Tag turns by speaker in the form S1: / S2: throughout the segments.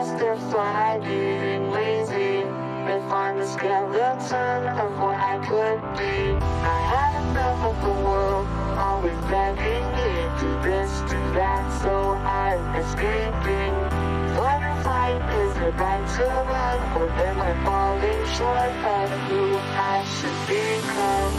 S1: faster, fly, getting lazy. And find the skeleton of what I could be. I had enough of the world, always begging me do this, do that, so I'm escaping. Fight or flight, is it right to run, or am I falling short of who I should become?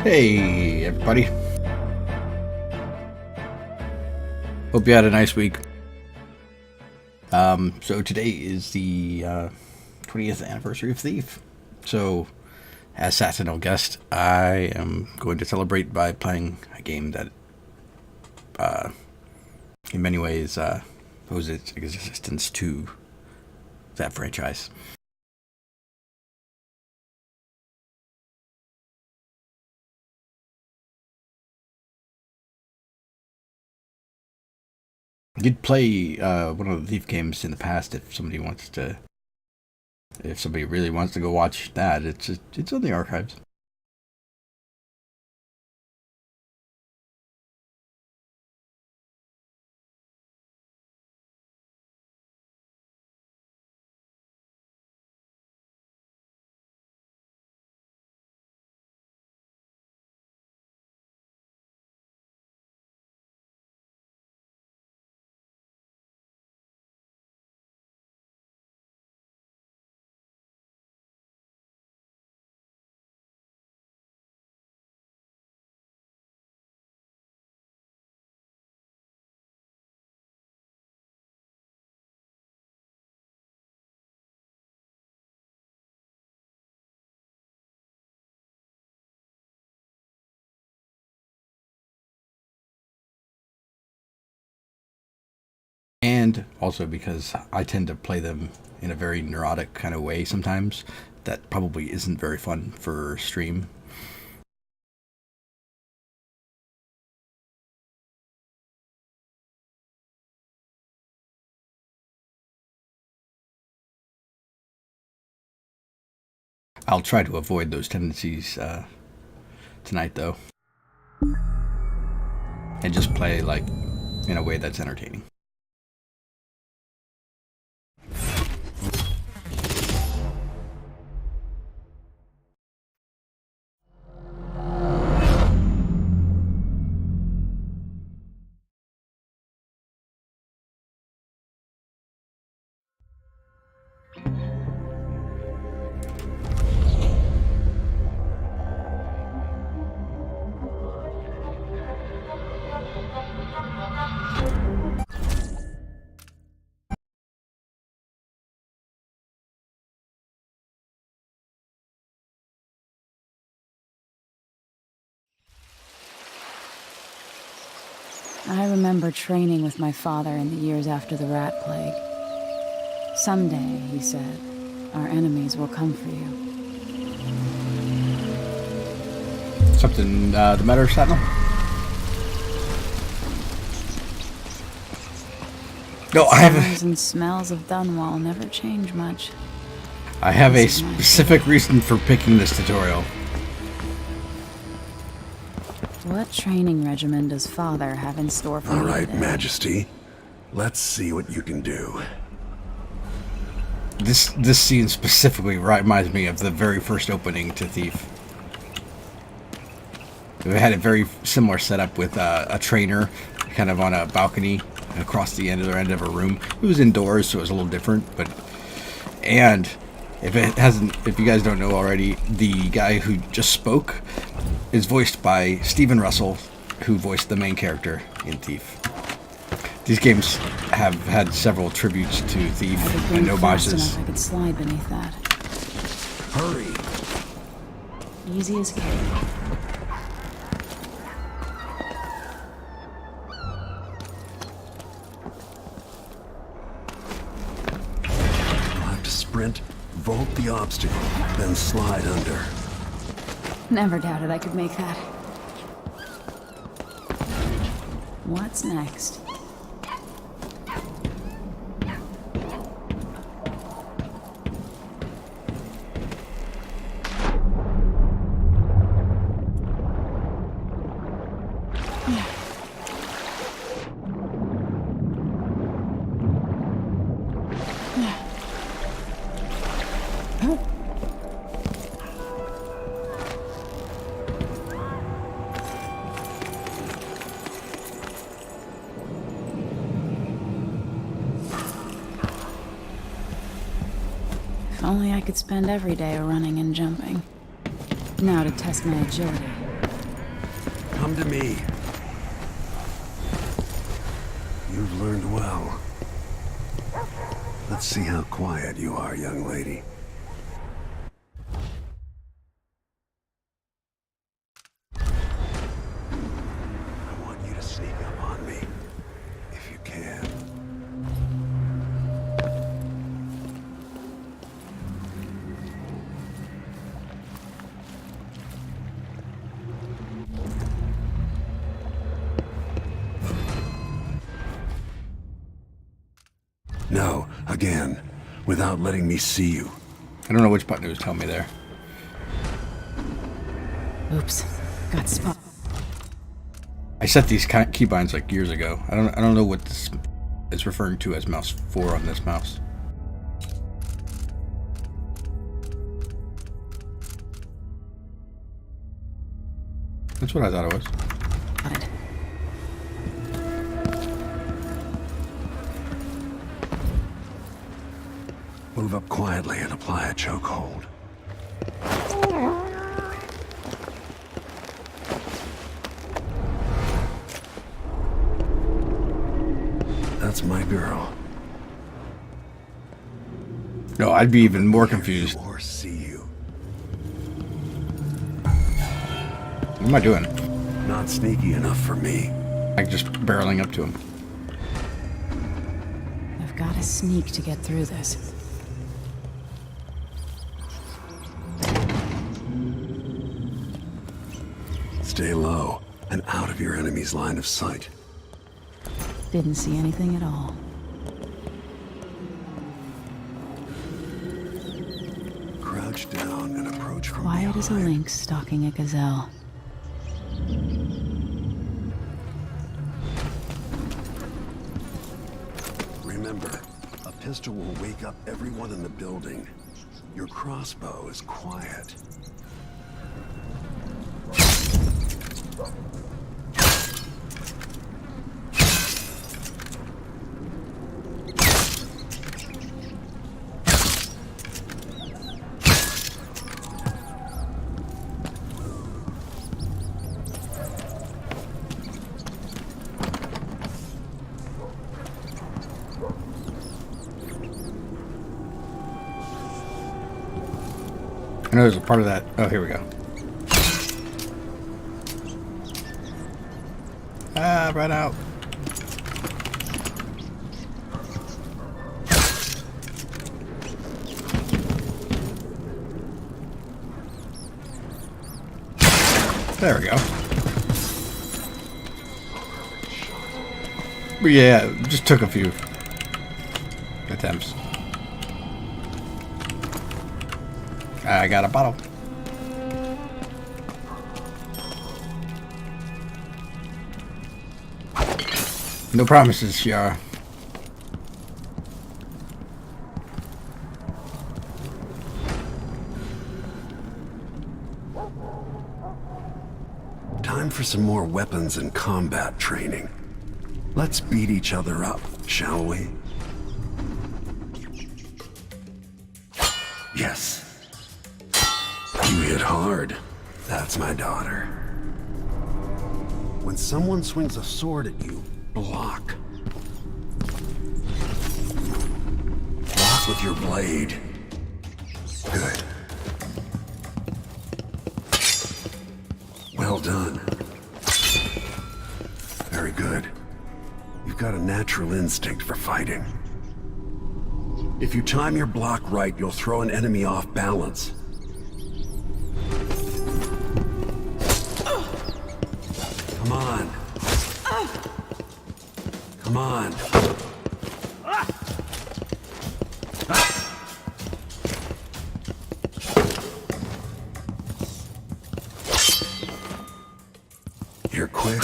S2: Hey everybody, hope you had a nice week. So today is the 20th anniversary of Thief. So as Sentinel guest, I am going to celebrate by playing a game that in many ways owes its existence to that franchise. You'd play one of the Thief games in the past if somebody really wants to go watch that. It's on the archives. And also because I tend to play them in a very neurotic kind of way sometimes, that probably isn't very fun for stream. I'll try to avoid those tendencies tonight, though, and just play like in a way that's entertaining.
S3: I remember training with my father in the years after the rat plague. Someday, he said, our enemies will come for you.
S2: Something the matter, Sentinel? No, I have.
S3: Sounds and smells of Dunwall never change much.
S2: I have a specific reason for picking this tutorial.
S3: What training regimen does Father have in store for me
S4: All right,
S3: today?
S4: Majesty. Let's see what you can do.
S2: This scene specifically reminds me of the very first opening to Thief. We had a very similar setup with a trainer kind of on a balcony across the end of a room. It was indoors, so it was a little different. And if you guys don't know already, the guy who just spoke is voiced by Steven Russell, who voiced the main character in Thief. These games have had several tributes to Thief and homages.
S3: I could slide beneath that.
S4: Hurry!
S3: Easy as cake.
S4: You'll have to sprint, vault the obstacle, then slide under.
S3: Never doubted I could make that. What's next? If only I could spend every day running and jumping. Now to test my agility.
S4: Come to me. You've learned well. Let's see how quiet you are, young lady. I want you to sneak up on me, if you can. No, again, without letting me see you.
S2: I don't know which button it was telling me there.
S3: Oops. Got spot.
S2: I set these keybinds like years ago. I don't know what this is referring to as mouse 4 on this mouse. That's what I thought it was.
S3: Got it.
S4: Move up quietly and apply a chokehold. That's my girl.
S2: No, I'd be even more confused.
S4: Or see you.
S2: What am I doing?
S4: Not sneaky enough for me.
S2: Like just barreling up to him.
S3: I've got to sneak to get through this.
S4: Stay low and out of your enemy's line of sight.
S3: Didn't see anything at all.
S4: Crouch down and approach from
S3: Quiet as a
S4: behind.
S3: lynx stalking a gazelle.
S4: Remember, a pistol will wake up everyone in the building. Your crossbow is quiet.
S2: I know there's a part of that. Oh, here we go. Ah, right out. There we go. But yeah, it just took a few attempts. I got a bottle. No promises, Shiara.
S4: Time for some more weapons and combat training. Let's beat each other up, shall we? Yes. You hit hard. That's my daughter. When someone swings a sword at you, block. Block with your blade. Good. Well done. Very good. You've got a natural instinct for fighting. If you time your block right, you'll throw an enemy off balance. Come on. Come on. You're quick.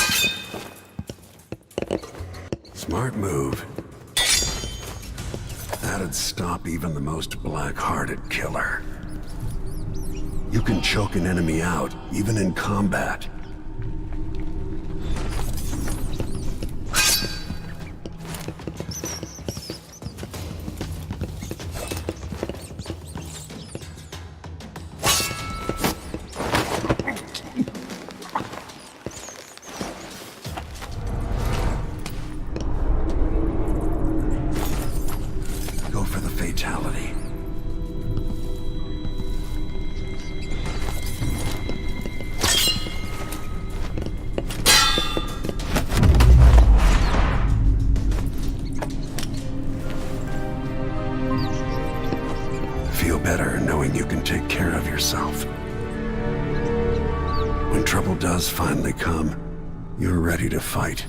S4: Smart move. That'd stop even the most black-hearted killer. You can choke an enemy out, even in combat. Go for the fatality. Feel better knowing you can take care of yourself. When trouble does finally come, you're ready to fight.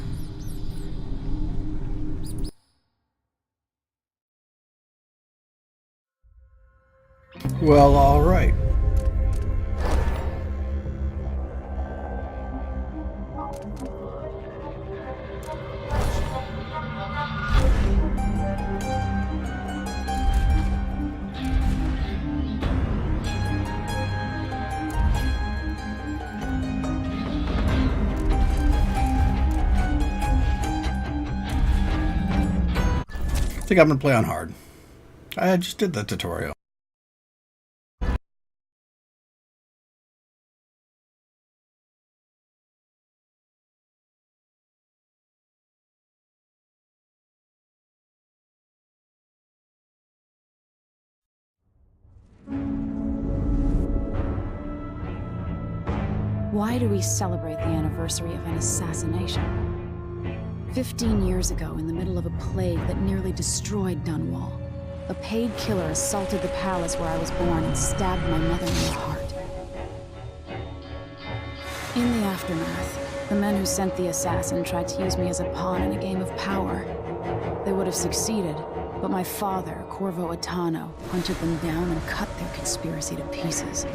S2: Well, all right. I think I'm gonna play on hard. I just did the tutorial.
S3: Why do we celebrate the anniversary of an assassination? 15 years ago, in the middle of a plague that nearly destroyed Dunwall, a paid killer assaulted the palace where I was born and stabbed my mother in the heart. In the aftermath, the men who sent the assassin tried to use me as a pawn in a game of power. They would have succeeded, but my father, Corvo Attano, hunted them down and cut their conspiracy to pieces.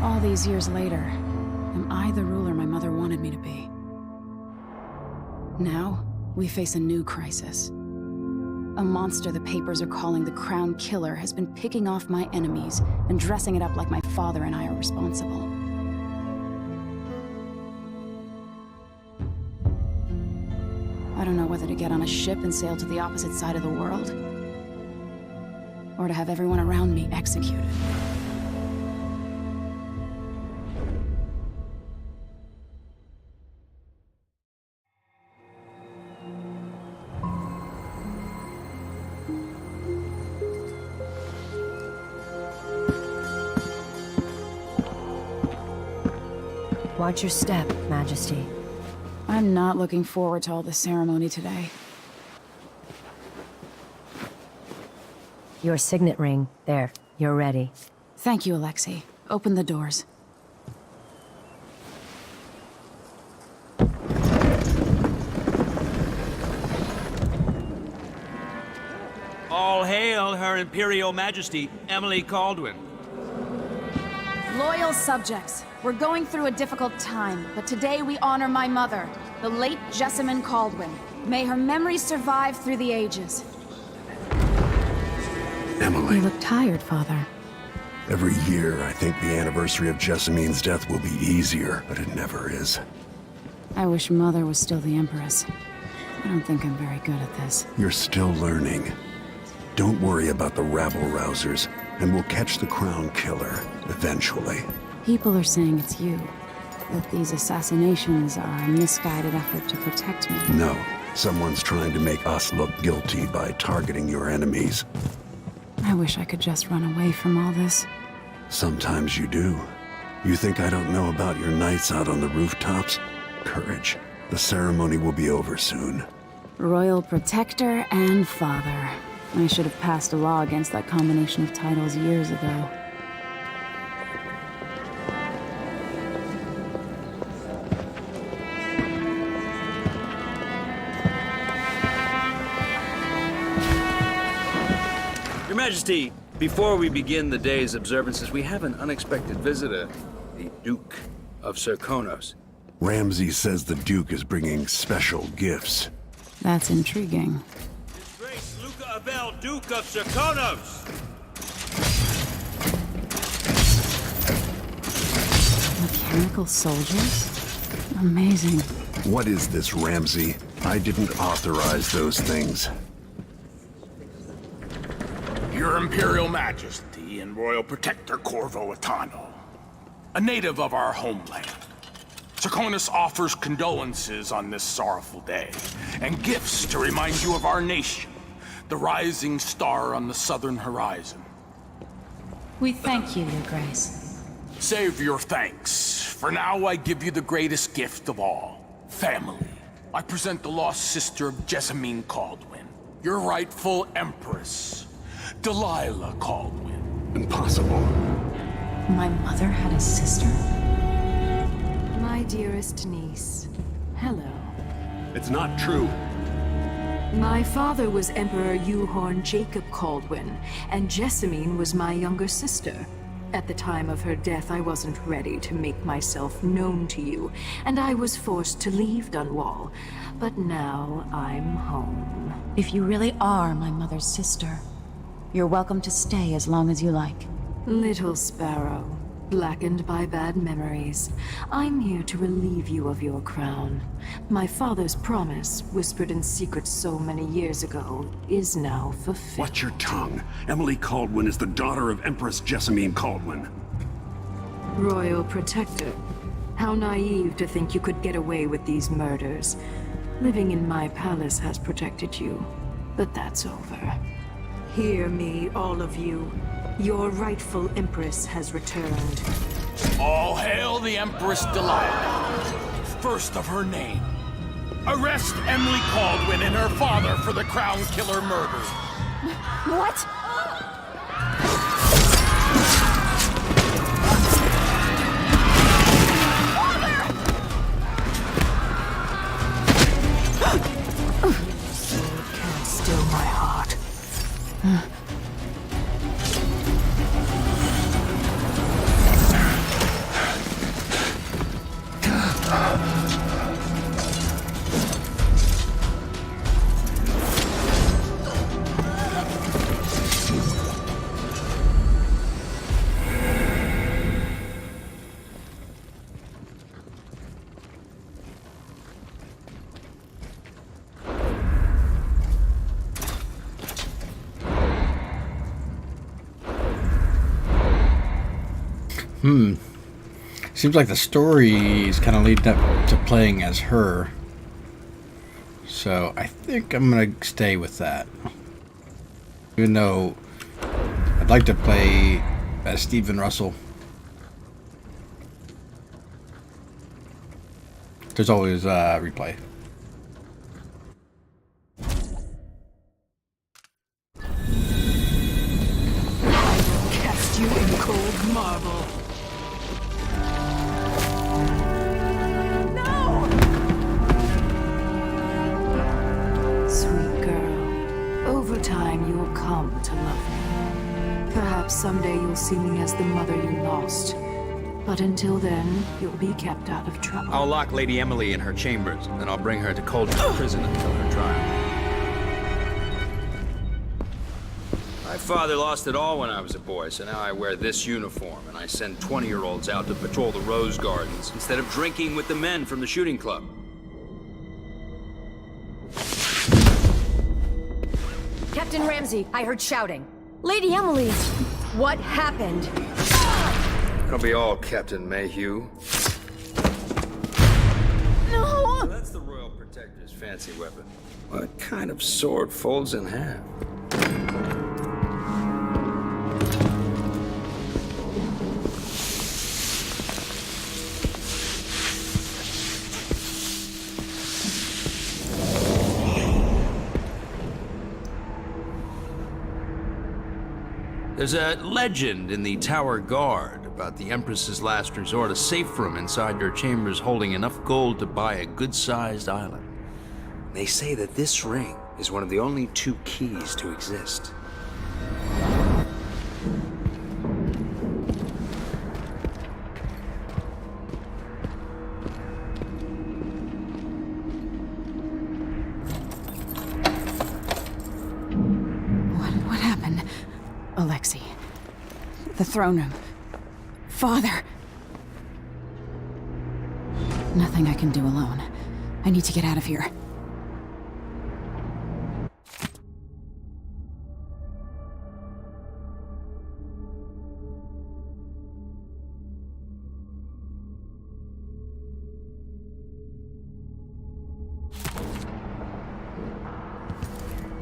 S3: All these years later, am I the ruler my mother wanted me to be? Now, we face a new crisis. A monster the papers are calling the Crown Killer has been picking off my enemies and dressing it up like my father and I are responsible. I don't know whether to get on a ship and sail to the opposite side of the world, or to have everyone around me executed.
S5: Watch your step, Majesty.
S3: I'm not looking forward to all the ceremony today.
S5: Your signet ring. There, you're ready.
S3: Thank you, Alexei. Open the doors.
S6: All hail Her Imperial Majesty, Emily Caldwin.
S3: Loyal subjects, we're going through a difficult time, but today we honor my mother, the late Jessamine Caldwin. May her memory survive through the ages.
S4: Emily,
S3: You look tired, Father.
S4: every year I think the anniversary of Jessamine's death will be easier, but it never is.
S3: I wish Mother was still the Empress. I don't think I'm very good at this.
S4: You're still learning. Don't worry about the rabble-rousers, and we'll catch the Crown Killer, eventually.
S3: People are saying it's you. That these assassinations are a misguided effort to protect me.
S4: No, someone's trying to make us look guilty by targeting your enemies.
S3: I wish I could just run away from all this.
S4: Sometimes you do. You think I don't know about your nights out on the rooftops? Courage. The ceremony will be over soon.
S3: Royal Protector and Father. I should have passed a law against that combination of titles years ago.
S6: Your Majesty, before we begin the day's observances, we have an unexpected visitor, the Duke of Serkonos.
S4: Ramsay says the Duke is bringing special gifts.
S3: That's intriguing.
S6: His Grace Luca Abel, Duke of Serkonos!
S3: Mechanical soldiers? Amazing.
S4: What is this, Ramsay? I didn't authorize those things.
S7: Your Imperial Majesty and Royal Protector Corvo Atano, a native of our homeland. Serkonos offers condolences on this sorrowful day, and gifts to remind you of our nation, the rising star on the southern horizon.
S8: We thank you, Your Grace.
S7: Save your thanks. For now, I give you the greatest gift of all, family. I present the lost sister of Jessamine Caldwin, your rightful Empress, Delilah Caldwin.
S4: Impossible.
S8: My mother had a sister?
S5: My dearest niece, hello.
S4: It's not true.
S5: My father was Emperor Yuhorn Jacob Caldwin, and Jessamine was my younger sister. At the time of her death, I wasn't ready to make myself known to you, and I was forced to leave Dunwall. But now I'm home.
S8: If you really are my mother's sister, you're welcome to stay as long as you like.
S5: Little sparrow, blackened by bad memories, I'm here to relieve you of your crown. My father's promise, whispered in secret so many years ago, is now fulfilled.
S4: Watch your tongue. Emily Caldwin is the daughter of Empress Jessamine Caldwin.
S5: Royal Protector, how naive to think you could get away with these murders. Living in my palace has protected you, but that's over. Hear me, all of you. Your rightful Empress has returned.
S7: All hail the Empress Delilah, first of her name. Arrest Emily Caldwin and her father for the Crown Killer murder.
S3: What?
S5: Sword can't still my heart.
S2: Seems like the story is kind of leading up to playing as her. So I think I'm going to stay with that. Even though I'd like to play as Stephen Russell. There's always replay.
S5: Cast you in cold marble. Sweet girl, over time you'll come to love me. Perhaps someday you'll see me as the mother you lost. But until then, you'll be kept out of trouble.
S6: I'll lock Lady Emily in her chambers, then I'll bring her to Coldstream Prison until her trial. My father lost it all when I was a boy, so now I wear this uniform, and I send 20-year-olds out to patrol the Rose Gardens instead of drinking with the men from the shooting club.
S9: Captain Ramsey, I heard shouting. Lady Emily, what happened?
S6: It'll be all Captain Mayhew.
S9: No!
S6: That's the Royal Protector's fancy weapon. What kind of sword folds in half? There's a legend in the Tower Guard about the Empress's last resort, a safe room inside her chambers holding enough gold to buy a good-sized island. They say that this ring is one of the only 2 keys to exist.
S3: What happened? Alexei. The throne room. Father. Nothing I can do alone. I need to get out of here.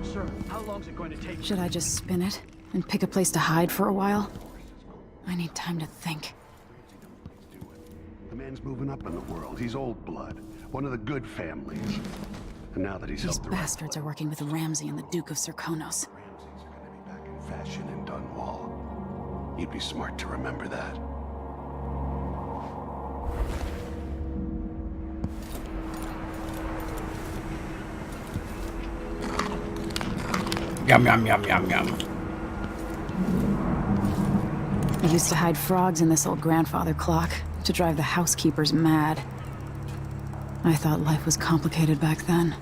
S10: Sir, how long's it going to take?
S3: Should I just spin it and pick a place to hide for a while? I need time to think.
S4: The man's moving up in the world. He's old blood. One of the good families. And now that he's
S3: These
S4: helped the right
S3: bastards are working with Ramsey and the Duke of Serkonos.
S4: Ramses are gonna be back in fashion in Dunwall. You'd be smart to remember that.
S2: Yum, yum, yum, yum, yum.
S3: I used to hide frogs in this old grandfather clock to drive the housekeepers mad. I thought life was complicated back then.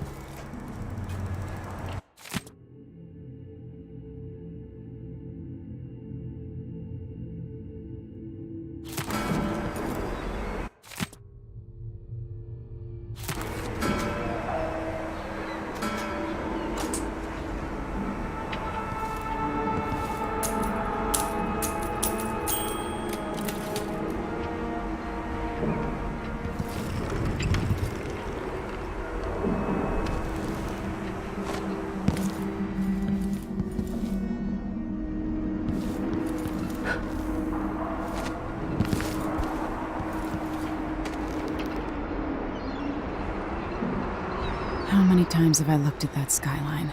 S3: How many times have I looked at that skyline?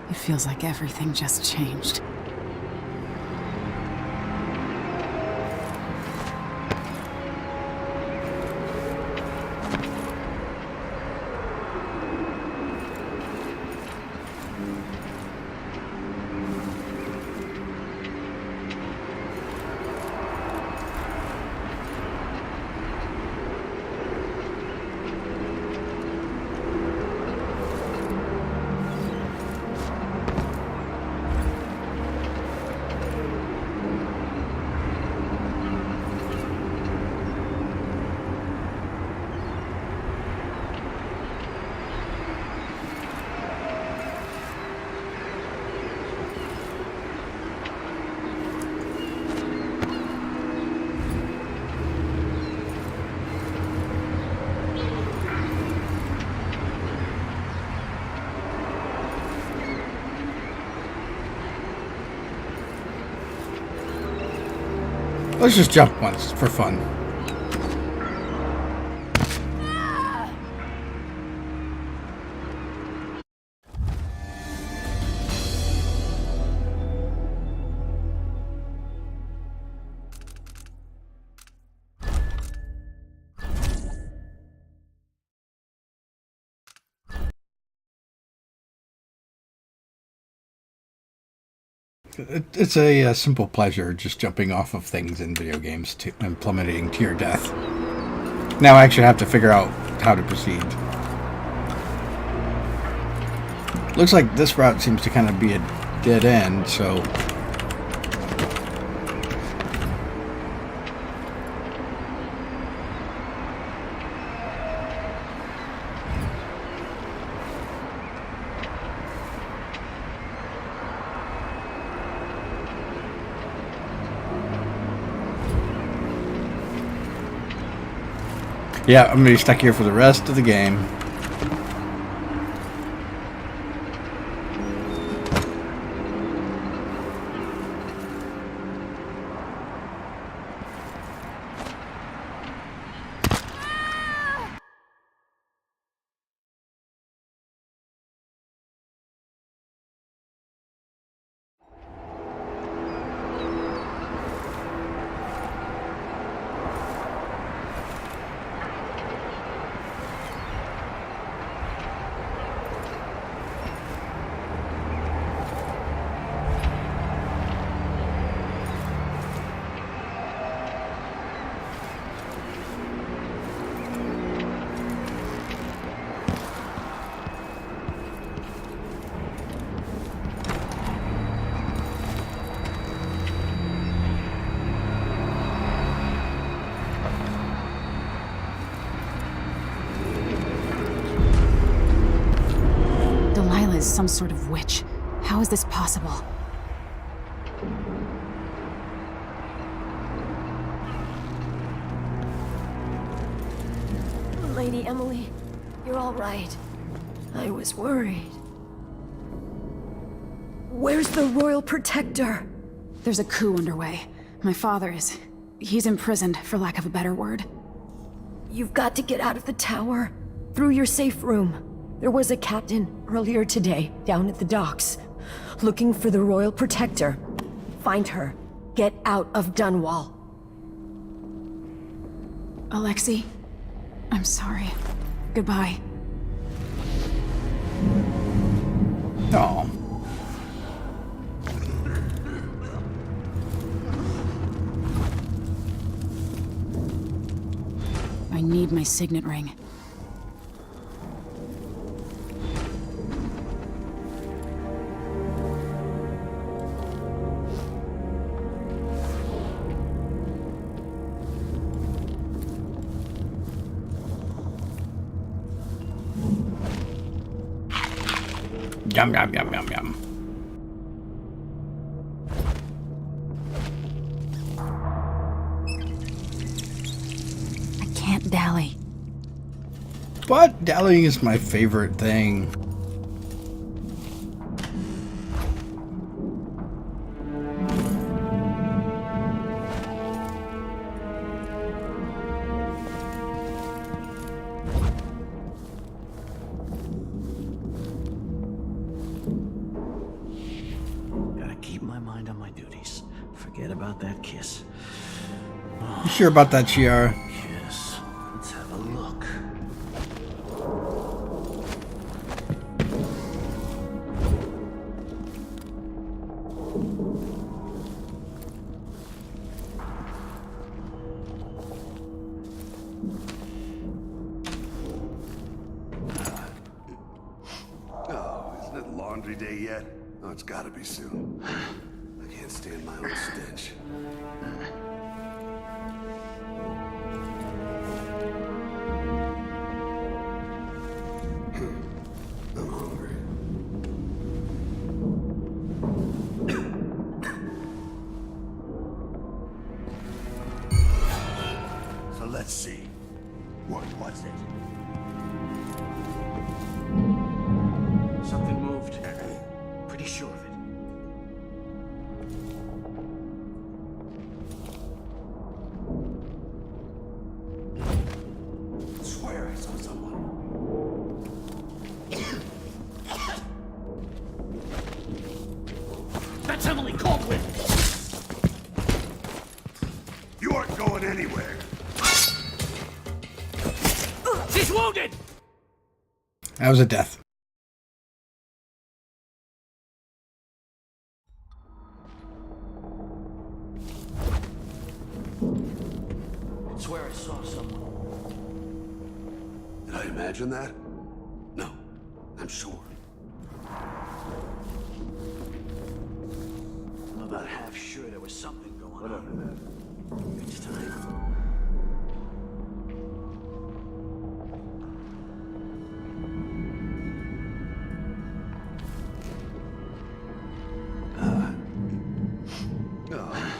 S3: It feels like everything just changed.
S2: Let's just jump once for fun. It's a simple pleasure just jumping off of things in video games and plummeting to your death. Now I actually have to figure out how to proceed. Looks like this route seems to kind of be a dead end, so... Yeah, I'm going to be stuck here for the rest of the game.
S3: Some sort of witch. How is this possible?
S9: Lady Emily, you're all right. I was worried. Where's the Royal Protector?
S3: There's a coup underway. My father is... he's imprisoned, for lack of a better word.
S9: You've got to get out of the tower. Through your safe room. There was a captain earlier today, down at the docks, looking for the Royal Protector. Find her. Get out of Dunwall.
S3: Alexei, I'm sorry. Goodbye.
S2: Oh.
S3: I need my signet ring.
S2: Yum, yum, yum, yum, yum.
S3: I can't dally.
S2: But dallying is my favorite thing.
S10: Forget about that kiss.
S2: You sure about that, Chiara?
S10: Yes. Let's have a look.
S4: Oh, isn't it laundry day yet? Oh, it's gotta be soon. I can't stand my own stench. I'm hungry. So let's see. What was it?
S10: Something moved. Pretty sure of it.
S4: I swear I saw someone.
S10: That's Emily Caldwell!
S4: You aren't going anywhere.
S10: She's wounded!
S2: That was a death.
S10: swear I saw someone.
S4: Did I imagine that? No, I'm sure.
S10: I'm about half sure there was something going on. Each time.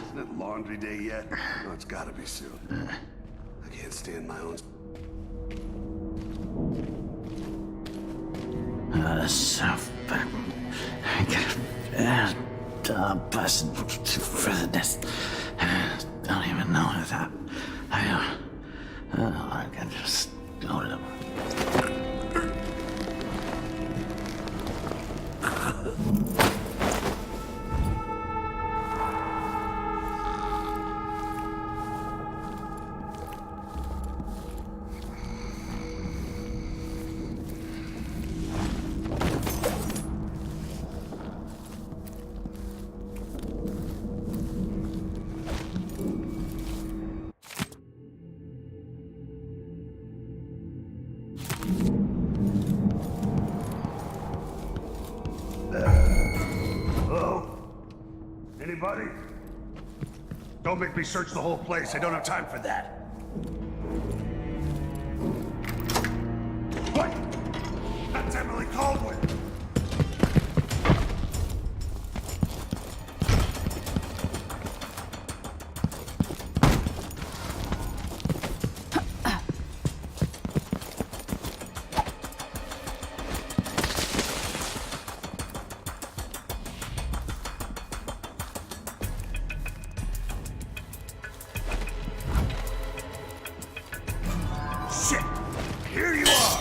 S4: Isn't it laundry day yet? No, it's gotta be soon. I can't stand my own...
S10: I got busted for the death. Don't even know that. I can just go to them.
S4: Hello? Anybody? Don't make me search the whole place. I don't have time for that. What? That's Emily Caldwell. Shit! Here you are!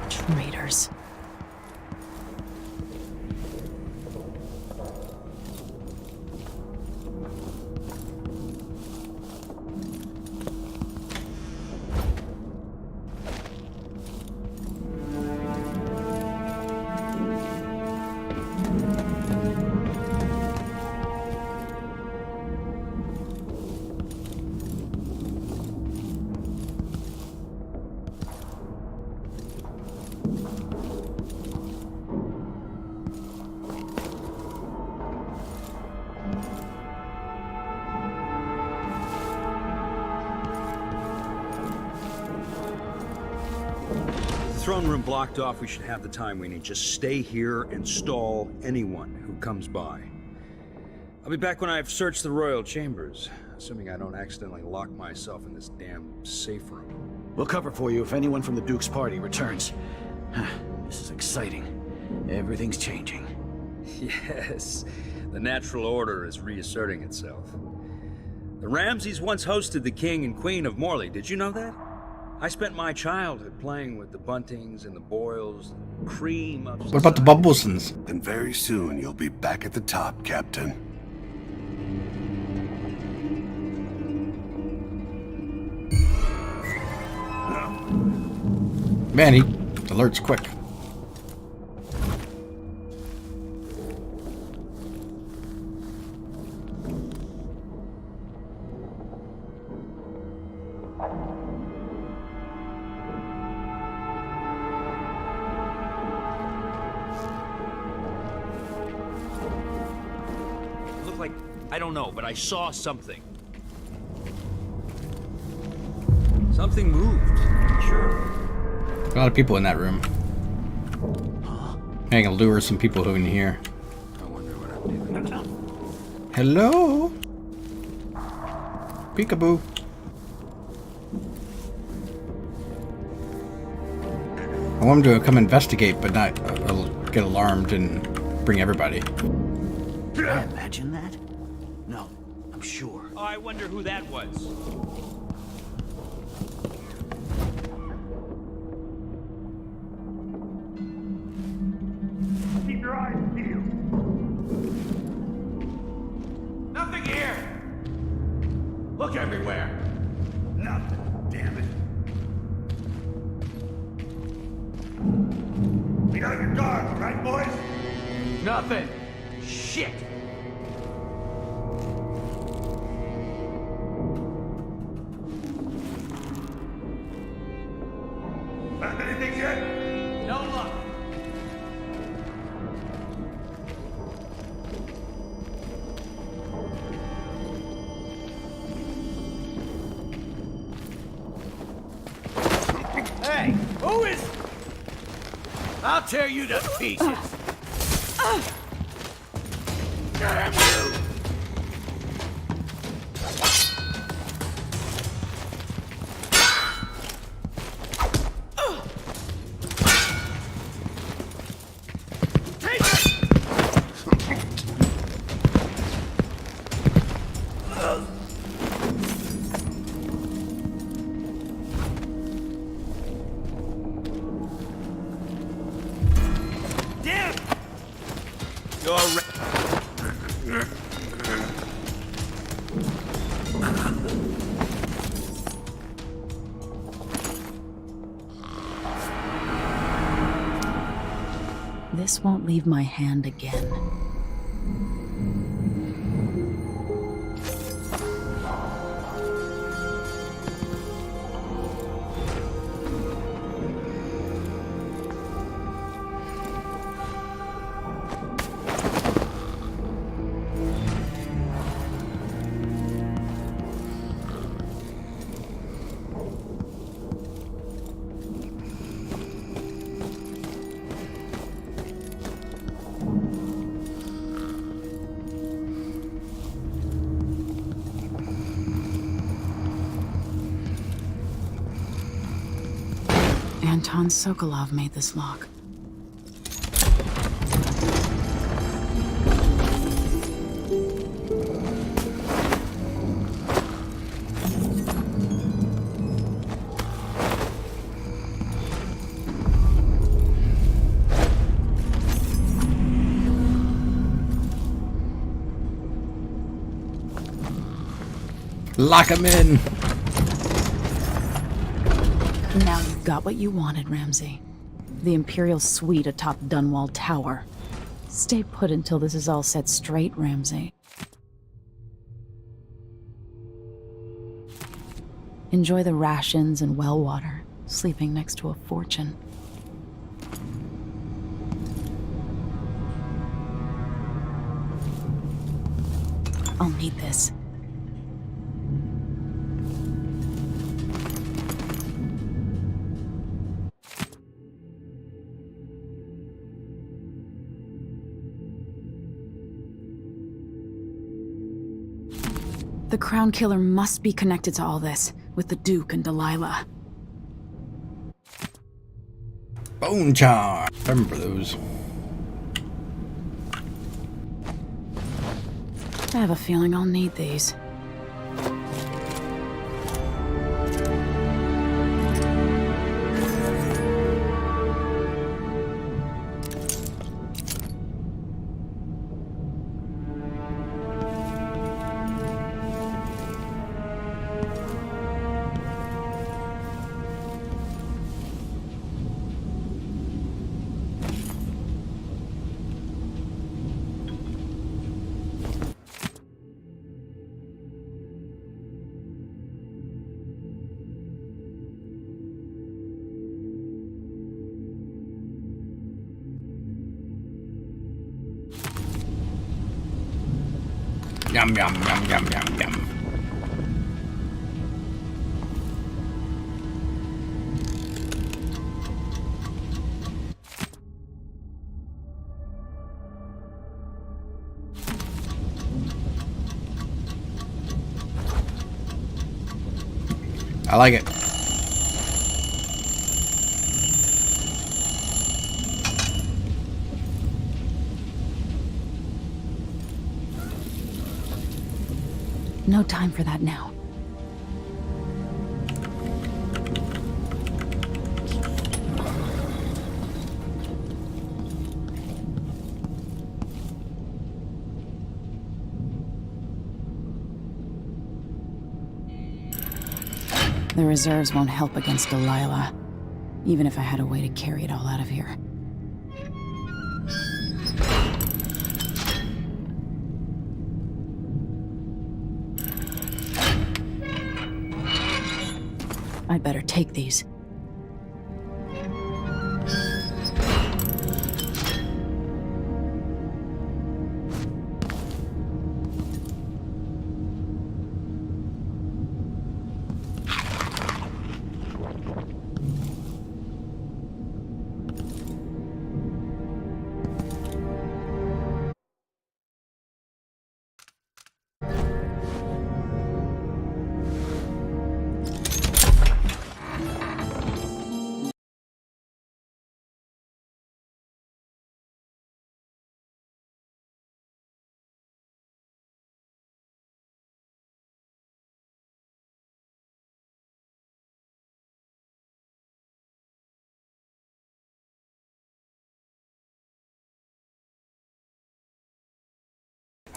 S9: Traitors.
S11: Throne room blocked off, we should have the time we need. Just stay here and stall anyone who comes by. I'll be back when I've searched the royal chambers, assuming I don't accidentally lock myself in this damn safe room.
S10: We'll cover for you if anyone from the Duke's party returns. This is exciting. Everything's changing.
S11: Yes, the natural order is reasserting itself. The Ramseys once hosted the King and Queen of Morley. Did you know that? I spent my childhood playing with the Buntings and the Boyles, the cream of...
S2: What about the Bubblesons?
S4: And very soon you'll be back at the top, Captain.
S2: Man, he alerts quick.
S6: Looked like, I don't know, but I saw something.
S11: Something moved. Sure.
S2: A lot of people in that room. I'm gonna lure some people who are in here.
S11: I wonder what I'm doing.
S2: Hello? Peekaboo. I want him to come investigate, but not get alarmed and bring everybody.
S10: Did I imagine that? No, I'm sure.
S6: Oh, I wonder who that was.
S4: Keep your eyes peeled.
S7: Nothing here! Look everywhere!
S4: Nothing, damn it. Be on your guard, all right, boys?
S12: Nothing. Shit.
S13: Anything yet?
S12: No luck.
S13: Hey, who is... I'll tear you to pieces. Damn you!
S3: This won't leave my hand again. Anton Sokolov made this lock.
S2: Lock him in!
S3: Now you've got what you wanted, Ramsey. The Imperial suite atop Dunwall Tower. Stay put until this is all set straight, Ramsey. Enjoy the rations and well water, sleeping next to a fortune. I'll need this. The Crown Killer must be connected to all this, with the Duke and Delilah.
S2: Bone charm. Remember those.
S3: I have a feeling I'll need these.
S2: Yum, yum, yum, yum, yum, yum. I like it.
S3: No time for that now. The reserves won't help against Delilah, even if I had a way to carry it all out of here. I'd better take these.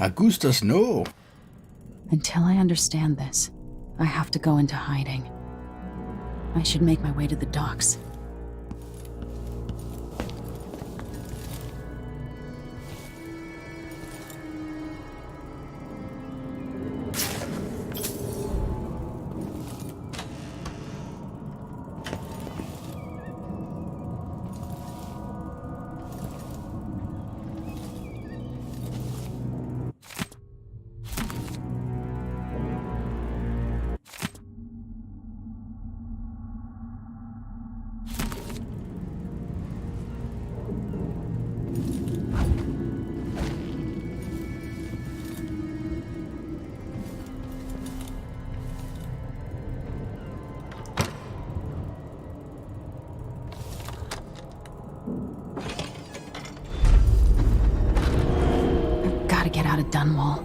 S2: Augustus, no.
S3: Until I understand this, I have to go into hiding. I should make my way to the docks. Gotta get out of Dunwall.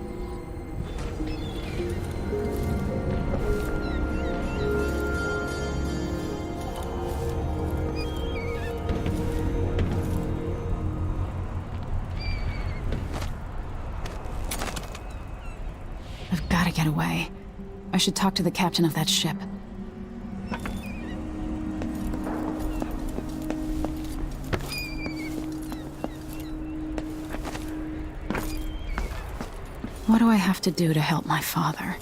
S3: I've gotta get away. I should talk to the captain of that ship. What do I have to do to help my father?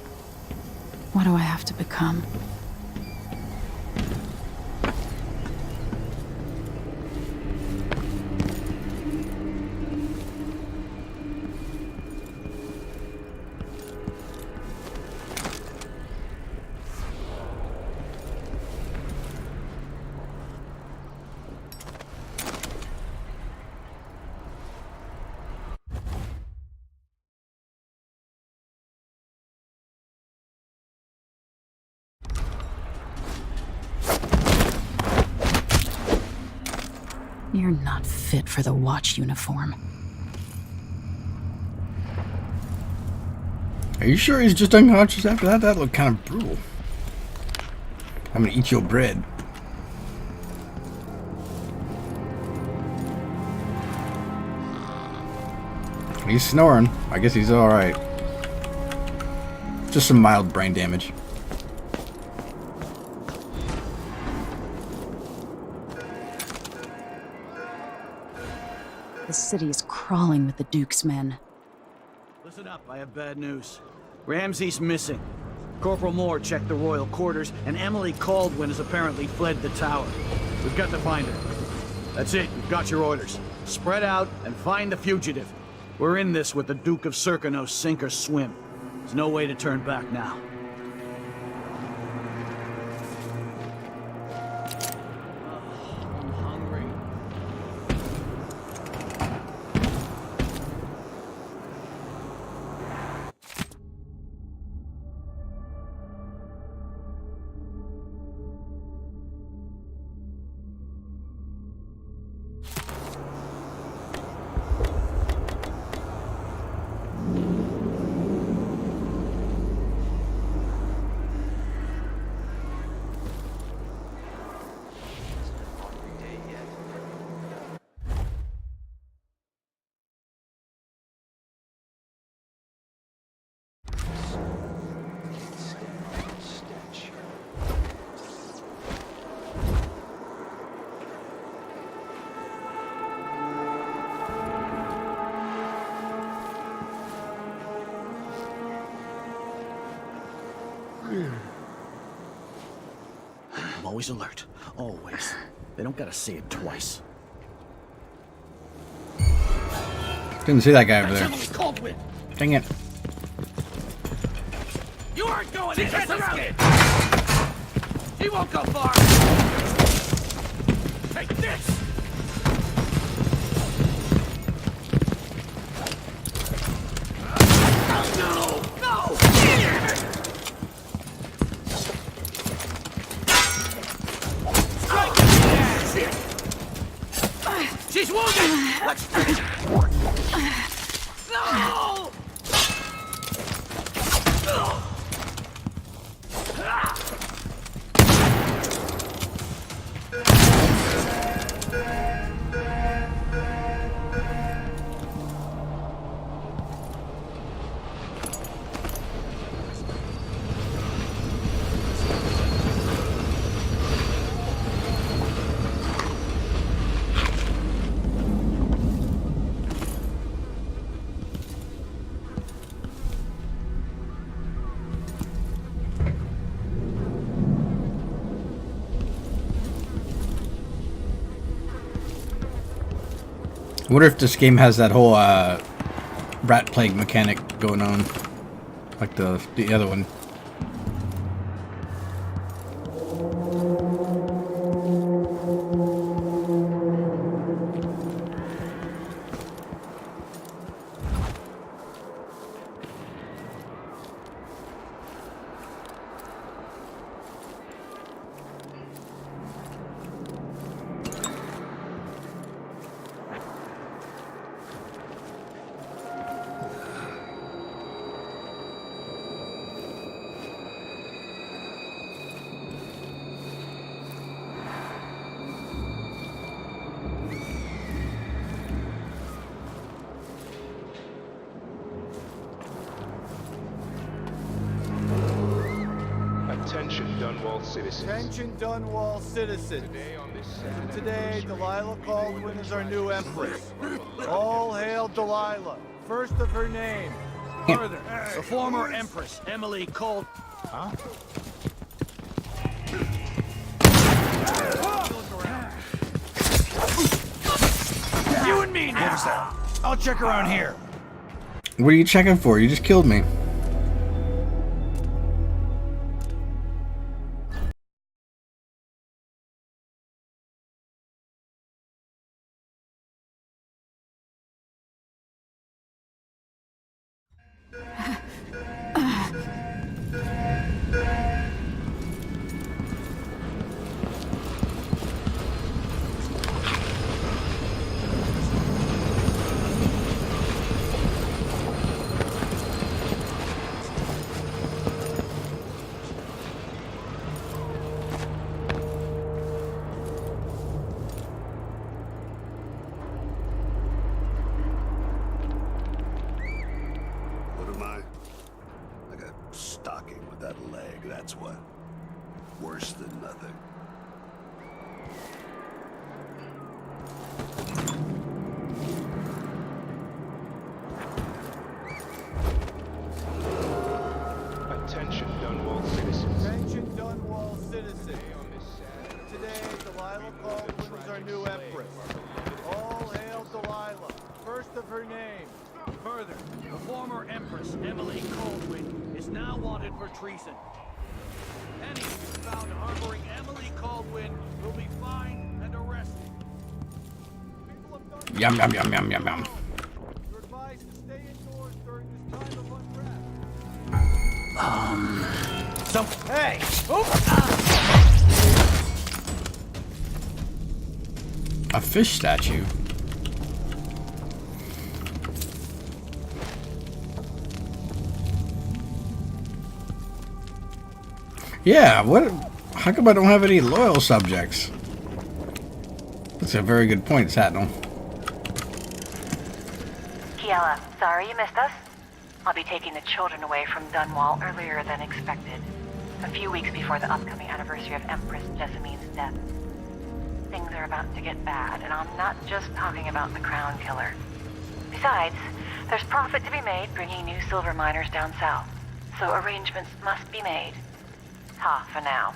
S3: What do I have to become? You're not fit for the watch uniform.
S2: Are you sure he's just unconscious after that? That looked kind of brutal. I'm gonna eat your bread. He's snoring. I guess he's alright. Just some mild brain damage.
S3: The city is crawling with the Duke's men.
S13: Listen up, I have bad news. Ramsey's missing. Corporal Moore checked the royal quarters, and Emily Caldwin has apparently fled the tower. We've got to find her. That's it, you've got your orders. Spread out and find the fugitive. We're in this with the Duke of Serkino, sink or swim. There's no way to turn back now. I'm hungry. Always alert. Always. They don't gotta say it twice.
S2: Didn't see that guy over
S13: That's
S2: there.
S13: Emily Caldwin!
S2: Dang it.
S12: You aren't going in. Get surrounded. He won't go far. Take this. No! No! Strike him! She's wounded! Let's finish it! No!
S2: I wonder if this game has that whole rat plague mechanic going on, like the other one.
S14: Attention, Dunwall citizens.
S15: Attention, Dunwall citizens. Today, Delilah Caldwin is our new empress. All hail Delilah, first of her name.
S13: Further, the former empress, Emily Caldwin. Huh? You and me now. I'll check around here.
S2: What are you checking for? You just killed me.
S4: What am I? Like a stocking with that leg, that's what. Worse than nothing.
S14: Attention, Dunwall citizens.
S15: Attention, Dunwall citizens. Today, Delilah Caldwin is our new empress. All hail Delilah, first of her name.
S13: Further, the former empress, Emily Caldwin, is now wanted for treason. Any found harboring Emily Caldwin will be fined and arrested.
S2: Yum yum yum yum yum yum.
S15: You're advised to stay indoors during this time of unrest.
S13: So, hey!
S2: A fish statue. Yeah, what? How come I don't have any loyal subjects? That's a very good point, Satnel.
S16: Kiela, sorry you missed us. I'll be taking the children away from Dunwall earlier than expected. A few weeks before the upcoming anniversary of Empress Jessamine's death. Things are about to get bad, and I'm not just talking about the Crown Killer. Besides, there's profit to be made bringing new silver miners down south. So arrangements must be made. Ha, for now.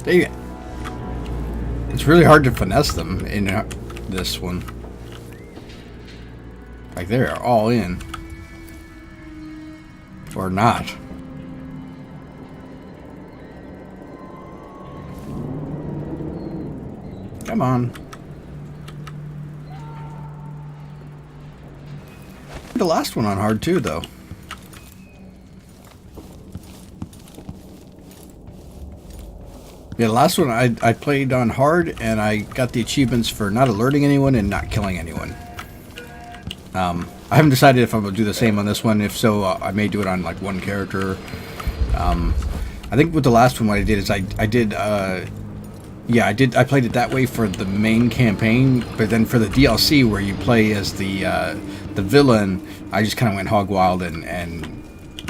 S2: Dang it. It's really hard to finesse them in this one. Like, they are all in. Or not. Come on. The last one on hard too, though. Yeah, the last one I played on hard, and I got the achievements for not alerting anyone and not killing anyone. I haven't decided if I'm going to do the same on this one. If so, I may do it on like one character. I think with the last one, what I did is I played it that way for the main campaign, but then for the DLC where you play as the villain, I just kind of went hog wild and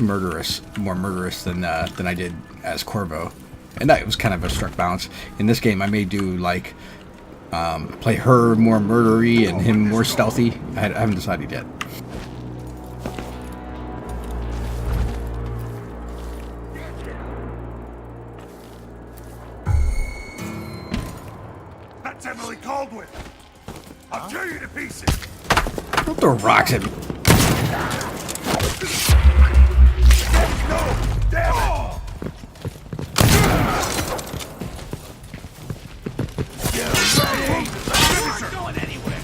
S2: more murderous than I did as Corvo, and that was kind of a struck balance. In this game, I may do like play her more murdery and him more stealthy. I haven't decided yet.
S4: That's Emily Caldwin. I'll tear you to pieces.
S2: Don't throw rocks at me.
S4: No, damn it!
S12: Going anywhere.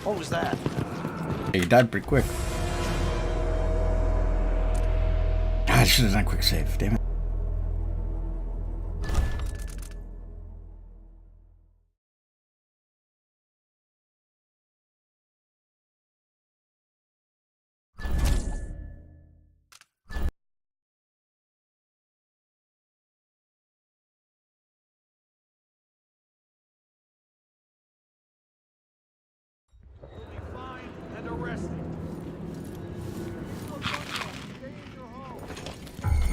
S12: What was that?
S2: He died pretty quick. I should have done a quick save. Damn it.
S15: And arrested.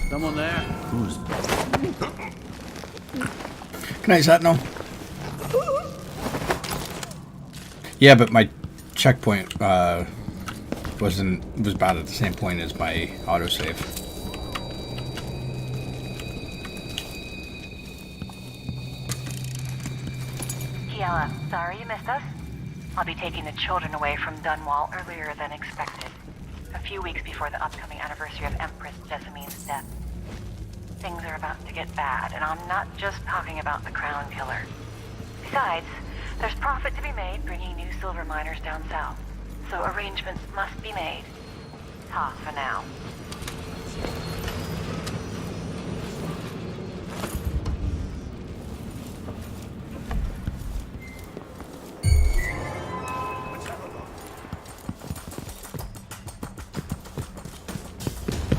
S13: Someone there?
S10: Who's...
S2: Can I use that now? Yeah, but my checkpoint was about at the same point as my autosave.
S16: Kiala, sorry you missed us. I'll be taking the children away from Dunwall earlier than expected. A few weeks before the upcoming anniversary of Empress Jessamine's death. Things are about to get bad, and I'm not just talking about the Crown Killer. Besides, there's profit to be made bringing new silver miners down south. So arrangements must be made. Toss for now.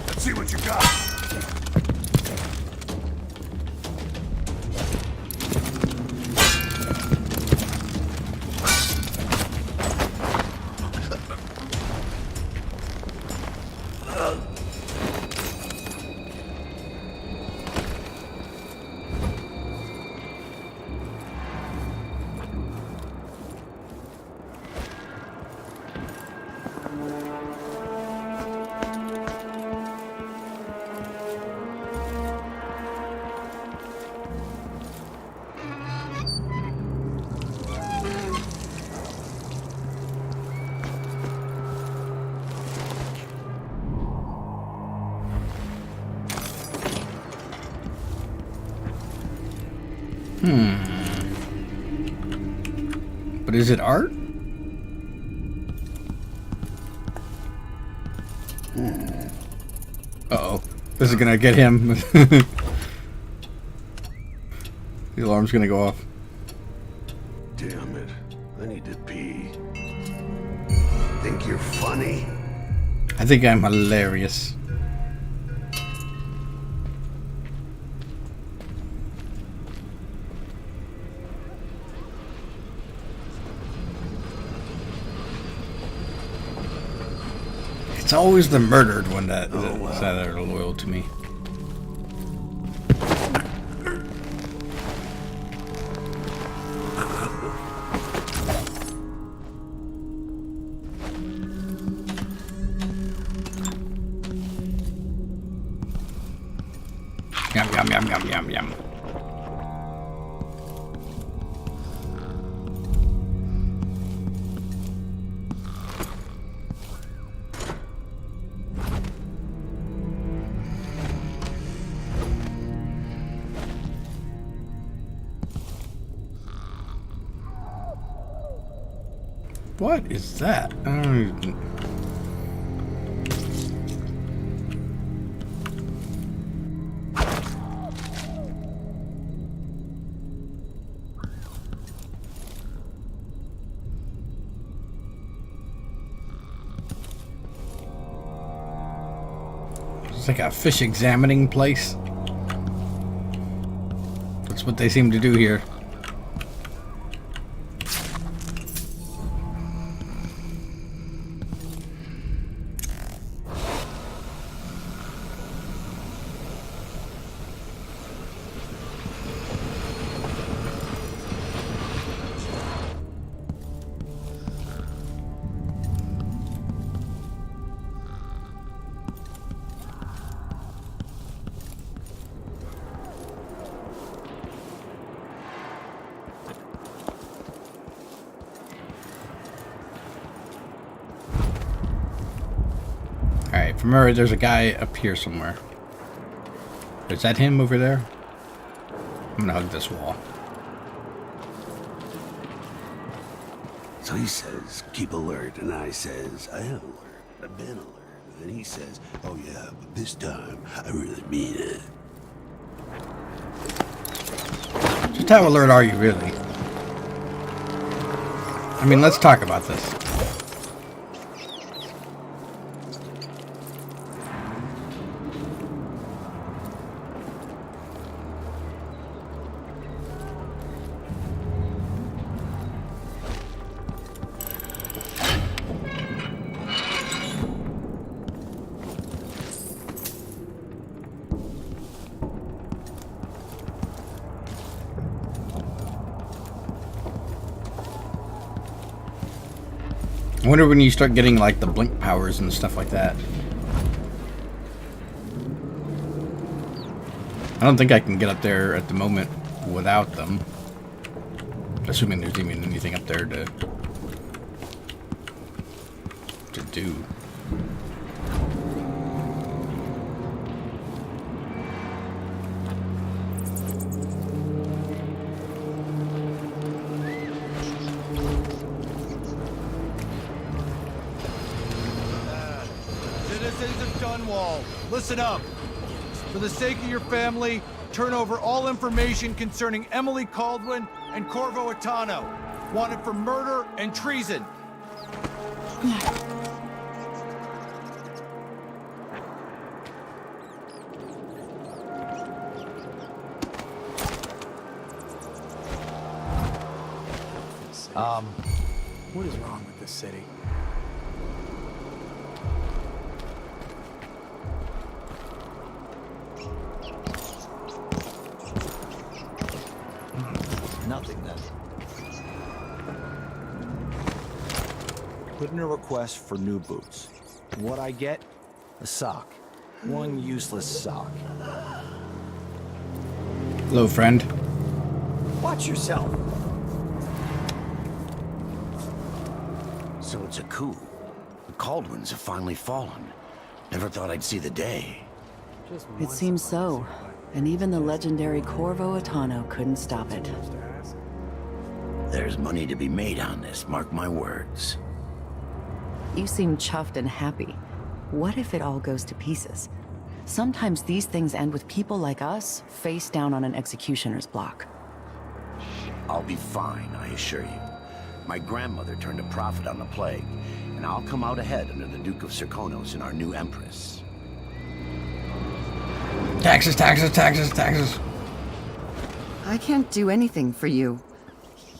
S4: Let's see what you got.
S2: But is it art? Uh-oh. This is gonna get him. The alarm's gonna go off.
S4: Damn it. I need to pee. Think you're funny?
S2: I think I'm hilarious. It's always the murdered one that are loyal to me. Yum, yum, yum, yum, yum, yum. What is that? I don't even... It's like a fish examining place. That's what they seem to do here. Alright, from her, there's a guy up here somewhere. Is that him over there? I'm gonna hug this wall.
S4: So he says, keep alert, and I says, I am alert. I've been alert. And he says, oh yeah, but this time, I really mean it.
S2: Just how alert are you, really? I mean, let's talk about this. I wonder when you start getting like the blink powers and stuff like that. I don't think I can get up there at the moment without them. Assuming there's even anything up there to do.
S15: Citizens of Dunwall, listen up. For the sake of your family, turn over all information concerning Emily Caldwin and Corvo Atano, wanted for murder and treason. What is wrong with this city?
S13: Nothing then. Put in a request for new boots. What I get? A sock. One useless sock.
S2: Hello, friend.
S13: Watch yourself.
S10: So it's a coup. The Caldwins have finally fallen. Never thought I'd see the day.
S8: It seems so. And even the legendary Corvo Atano couldn't stop it.
S10: There's money to be made on this, mark my words.
S8: You seem chuffed and happy. What if it all goes to pieces? Sometimes these things end with people like us face down on an executioner's block.
S10: I'll be fine, I assure you. My grandmother turned a profit on the plague, and I'll come out ahead under the Duke of Serkonos and our new Empress.
S2: Taxes, taxes, taxes, taxes.
S8: I can't do anything for you.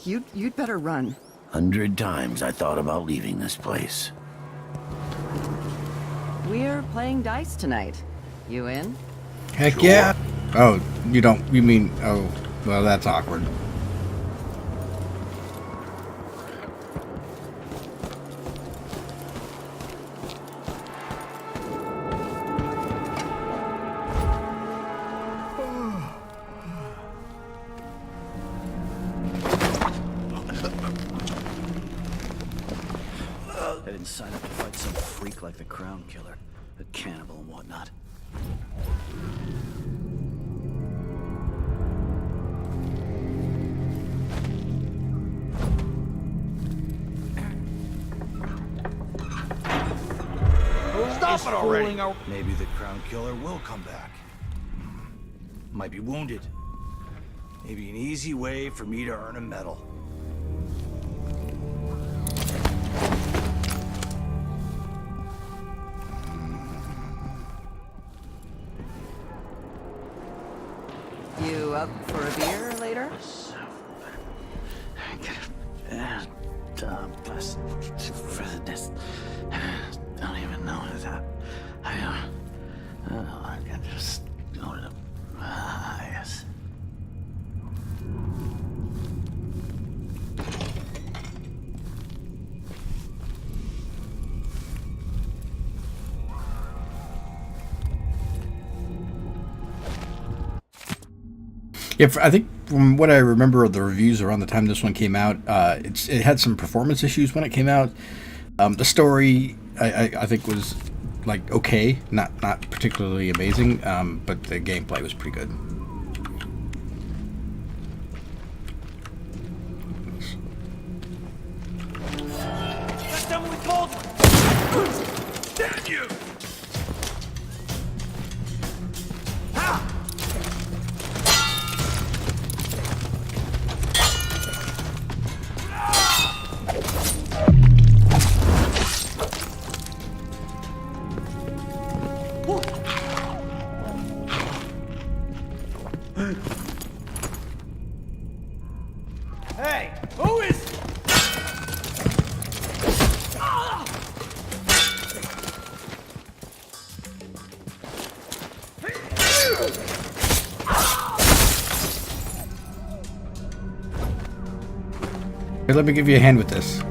S8: You'd better run.
S10: 100 times I thought about leaving this place.
S8: We're playing dice tonight. You in?
S2: Heck
S10: Sure.
S2: yeah. Oh, you don't, you mean, oh, well, that's awkward.
S13: I didn't sign up to fight some freak like the Crown Killer, a cannibal and whatnot.
S15: is
S12: Stop it already!
S15: fooling our... Maybe the Crown Killer will come back. Might be wounded. Maybe an easy way for me to earn a medal.
S8: You up for a beer later?
S10: President. Don't even know that. I can just go to the. Yes.
S2: Yeah, I think from what I remember of the reviews around the time this one came out, it had some performance issues when it came out. The story, I think, was like okay, not particularly amazing, but the gameplay was pretty good.
S12: That's Emily Caldwell! Damn you! Hey, who is...
S2: Here, let me give you a hand with this.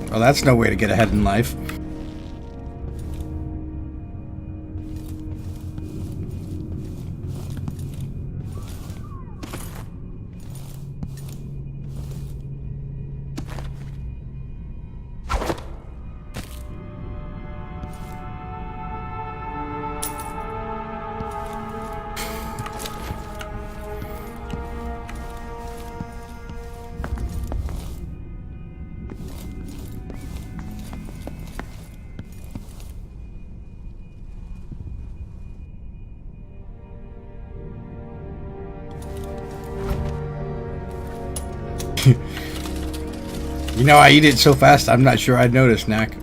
S2: Well, that's no way to get ahead in life. You know, I eat it so fast, I'm not sure I'd notice, Knack.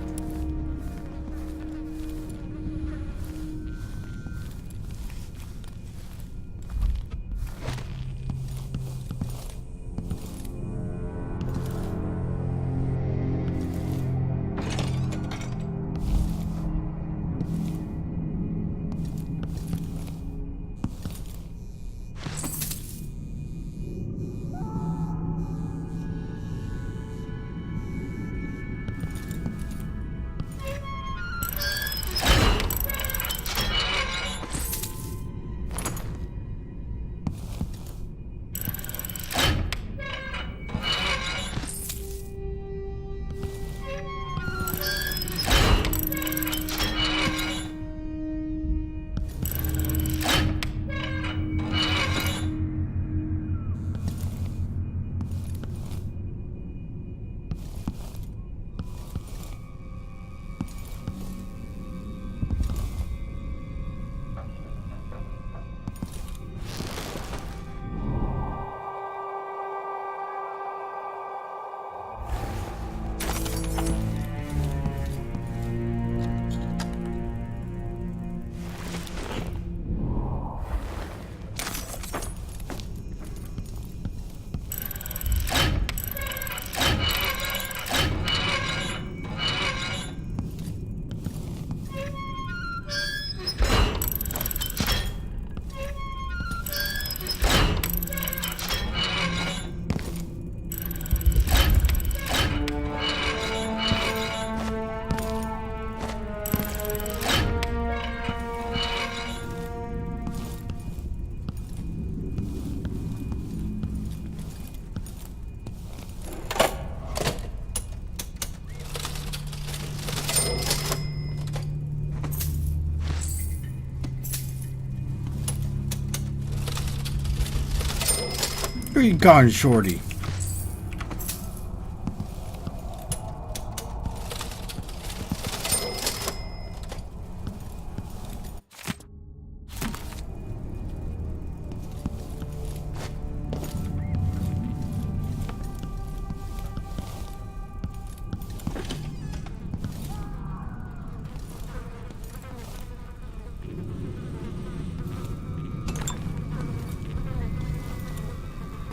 S2: Where you gone, Shorty?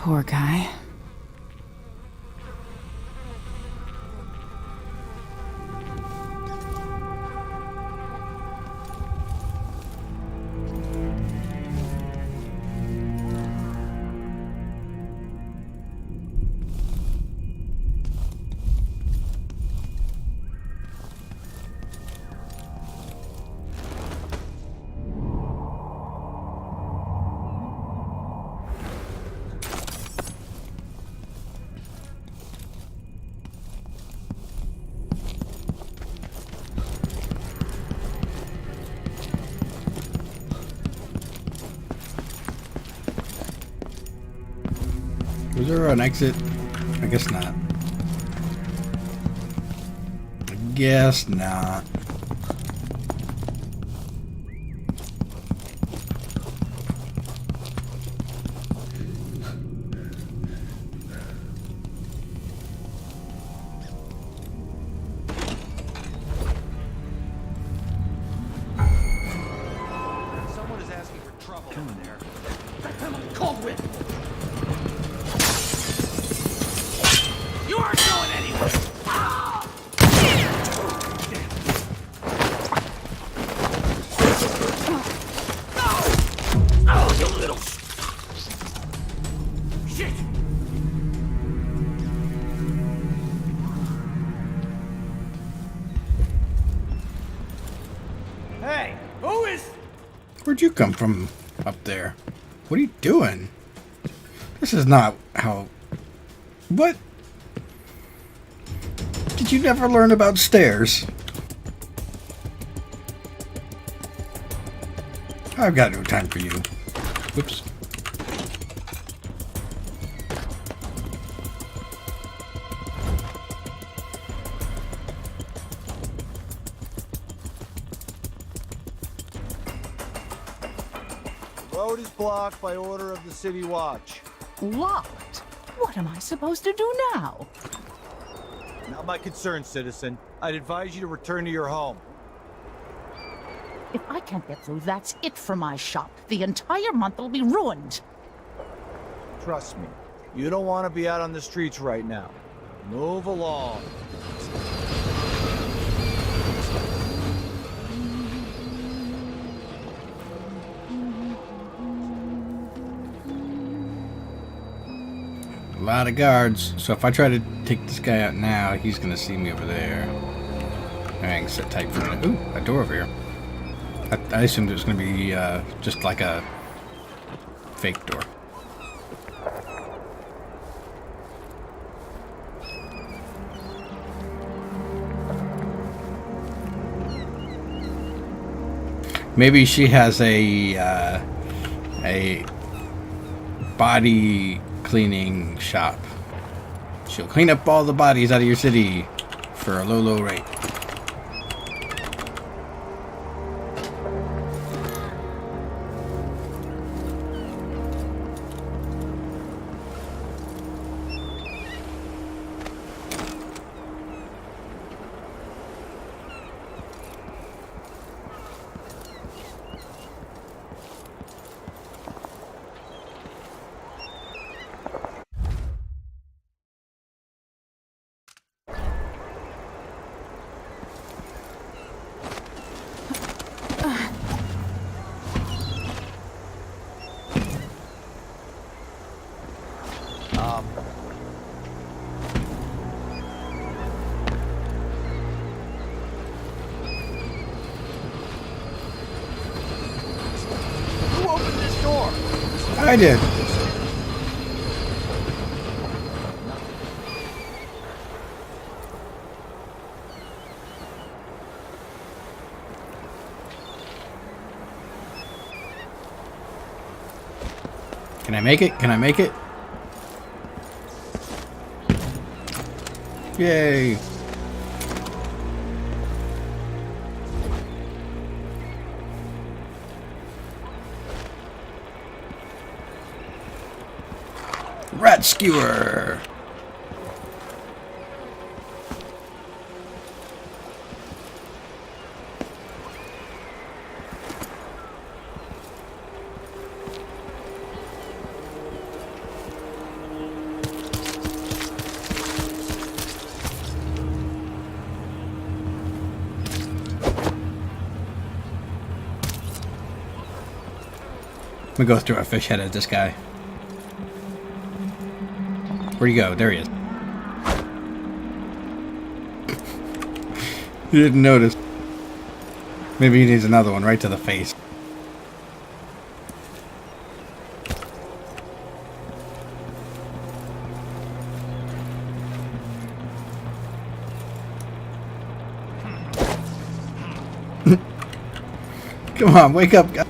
S3: Poor guy.
S2: Was there an exit? I guess not. I guess not.
S15: Someone is asking for trouble in there.
S12: Coldwind! You aren't going anywhere! Oh, you little... Shit!
S15: Hey, who is...
S2: Where'd you come from up there? What are you doing? This is not how... What? Did you never learn about stairs? I've got no time for you. Whoops.
S15: The road is blocked by order of the City Watch.
S17: Locked? What am I supposed to do now?
S15: Not my concern, citizen. I'd advise you to return to your home.
S17: If I can't get through, that's it for my shop. The entire month will be ruined.
S15: Trust me, you don't want to be out on the streets right now. Move along.
S2: A lot of guards. So if I try to take this guy out now, he's gonna see me over there. I can sit tight for a minute. Ooh, a door over here. I assumed it was gonna be just like a fake door. Maybe she has a body cleaning shop. She'll clean up all the bodies out of your city for a low rate.
S15: Who opened this door?
S2: I did. Can I make it? Can I make it? Yay! Rat skewer! I'm gonna go through a fish head at this guy. Where'd he go? There he is. He didn't notice. Maybe he needs another one right to the face. Come on, wake up, guys.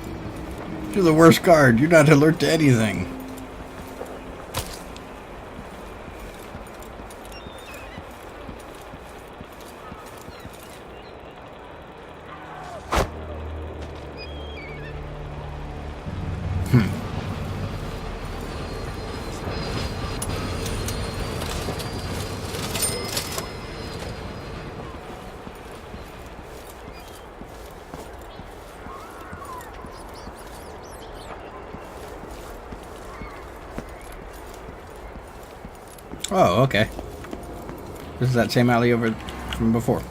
S2: You're the worst guard. You're not alert to anything. Oh, okay. This is that same alley over from before.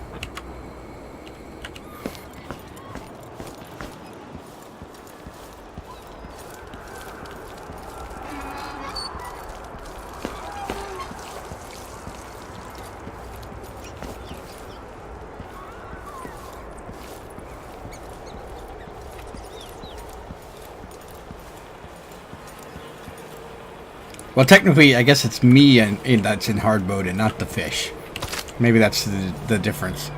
S2: Well, technically, I guess it's me and that's in hard mode and not the fish. Maybe that's the difference.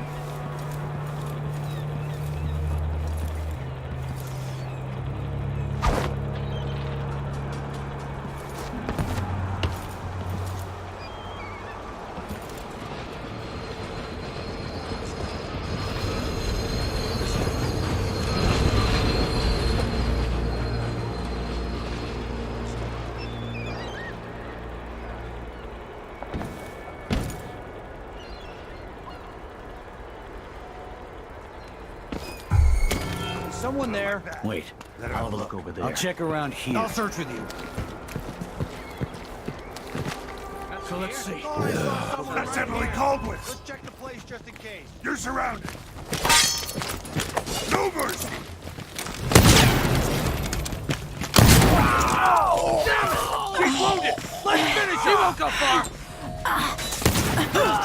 S13: Someone there.
S10: Wait, I'll have a look over there.
S13: I'll check around here.
S15: I'll search with you.
S13: So let's see.
S4: That's Emily Caldwell.
S15: Let's check the place just in case.
S4: You're surrounded. No mercy.
S15: She's wounded. Let's finish her. She won't go far.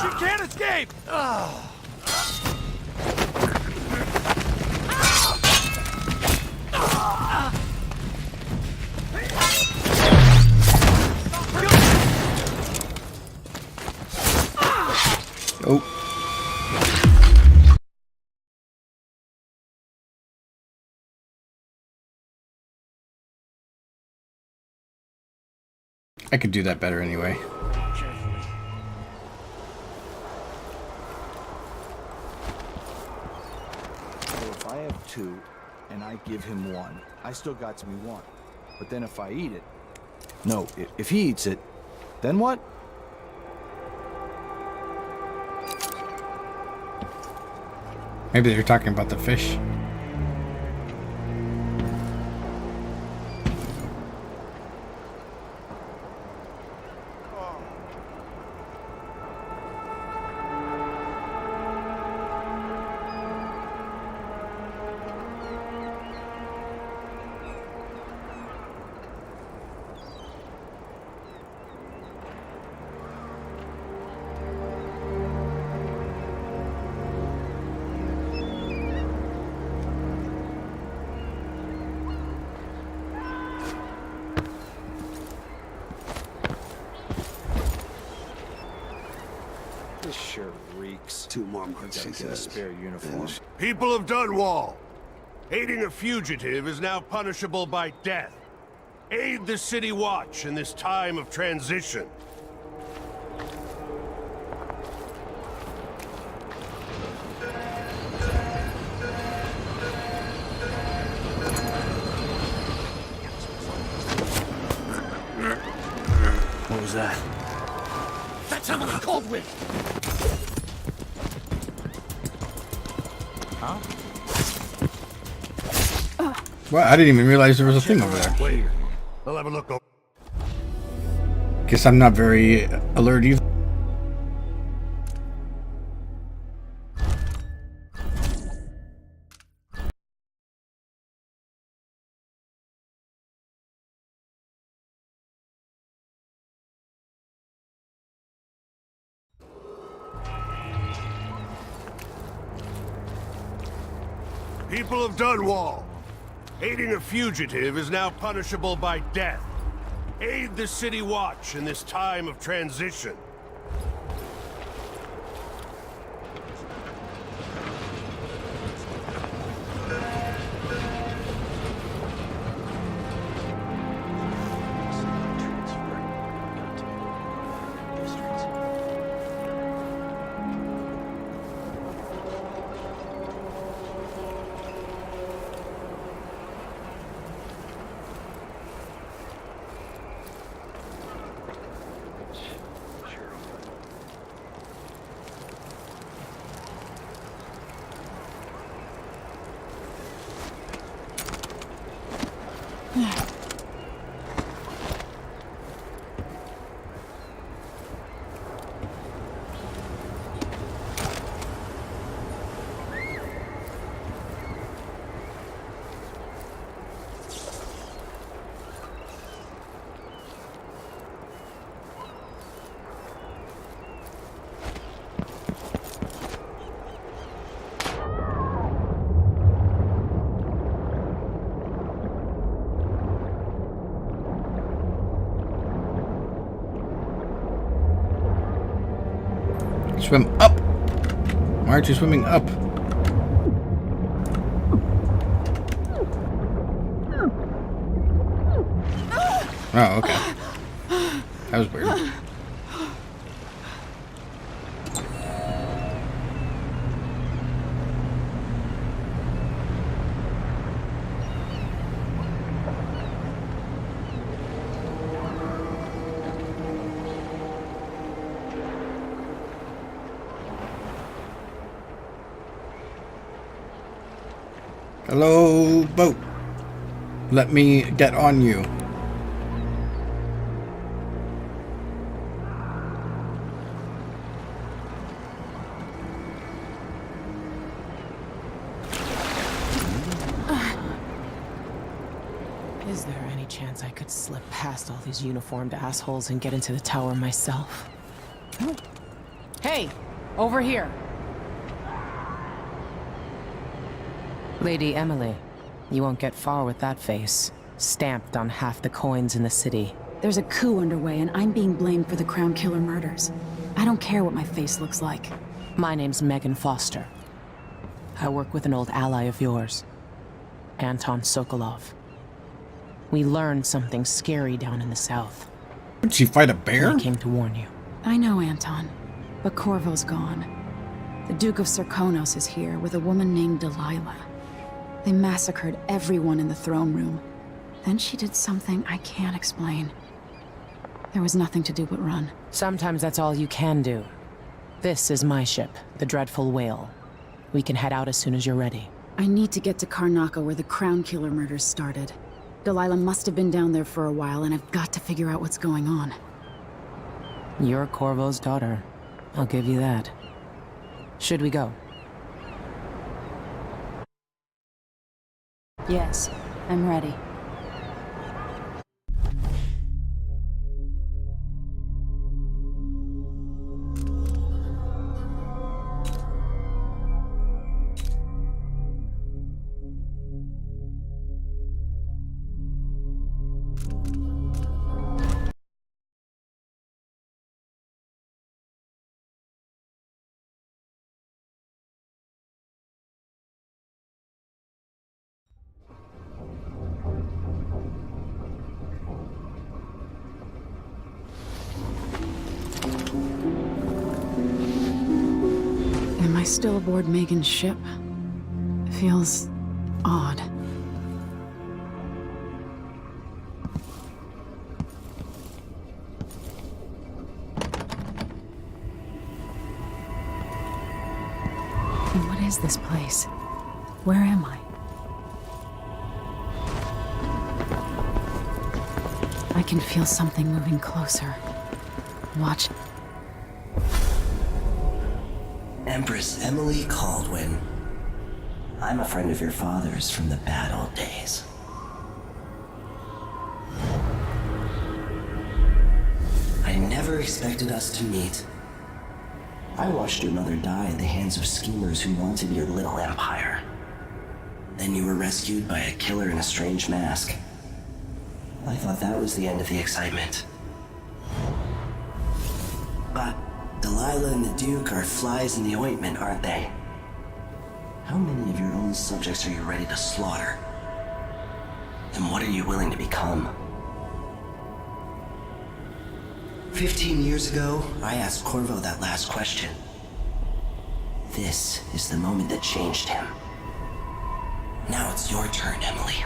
S15: She can't escape.
S2: Oh. I could do that better anyway.
S15: So if I have 2 and I give him 1, I still got to be 1. But then if I eat it... No, if he eats it, then what?
S2: Maybe they're talking about the fish.
S15: This sure reeks.
S4: 2 more months, he
S15: Gotta get a
S4: says.
S15: spare uniform.
S4: People of Dunwall, aiding a fugitive is now punishable by death. Aid the City Watch in this time of transition.
S10: What was that?
S12: That's Emily Caldwell!
S10: Huh?
S2: Well, I didn't even realize there was a thing over there.
S4: Wait, I'll have a look over.
S2: Guess I'm not very alert either.
S4: People of Dunwall, aiding a fugitive is now punishable by death. Aid the City Watch in this time of transition.
S2: Swim up. Why aren't you swimming up? Oh, okay. That was weird. Hello, boat. Let me get on you.
S18: Is there any chance I could slip past all these uniformed assholes and get into the tower myself? Hey! Over here! Lady Emily, you won't get far with that face. Stamped on half the coins in the city.
S3: There's a coup underway and I'm being blamed for the Crown Killer murders. I don't care what my face looks like.
S18: My name's Megan Foster. I work with an old ally of yours, Anton Sokolov. We learned something scary down in the south.
S2: Did she fight a bear?
S18: I came to warn you.
S3: I know, Anton, but Corvo's gone. The Duke of Serkonos is here with a woman named Delilah. They massacred everyone in the throne room. Then she did something I can't explain. There was nothing to do but run.
S18: Sometimes that's all you can do. This is my ship, the Dreadful Whale. We can head out as soon as you're ready.
S3: I need to get to Karnaca where the Crown Killer murders started. Delilah must have been down there for a while, and I've got to figure out what's going on.
S18: You're Corvo's daughter. I'll give you that. Should we go?
S3: Yes, I'm ready. Am I still aboard Megan's ship? Feels odd. What is this place? Where am I? I can feel something moving closer. Watch.
S19: Empress Emily Caldwin. I'm a friend of your father's from the bad old days. I never expected us to meet. I watched your mother die at the hands of schemers who wanted your little empire. Then you were rescued by a killer in a strange mask. I thought that was the end of the excitement. But Delilah and the Duke are flies in the ointment, aren't they? How many of your own subjects are you ready to slaughter? And what are you willing to become? 15 years ago, I asked Corvo that last question. This is the moment that changed him. Now it's your turn, Emily.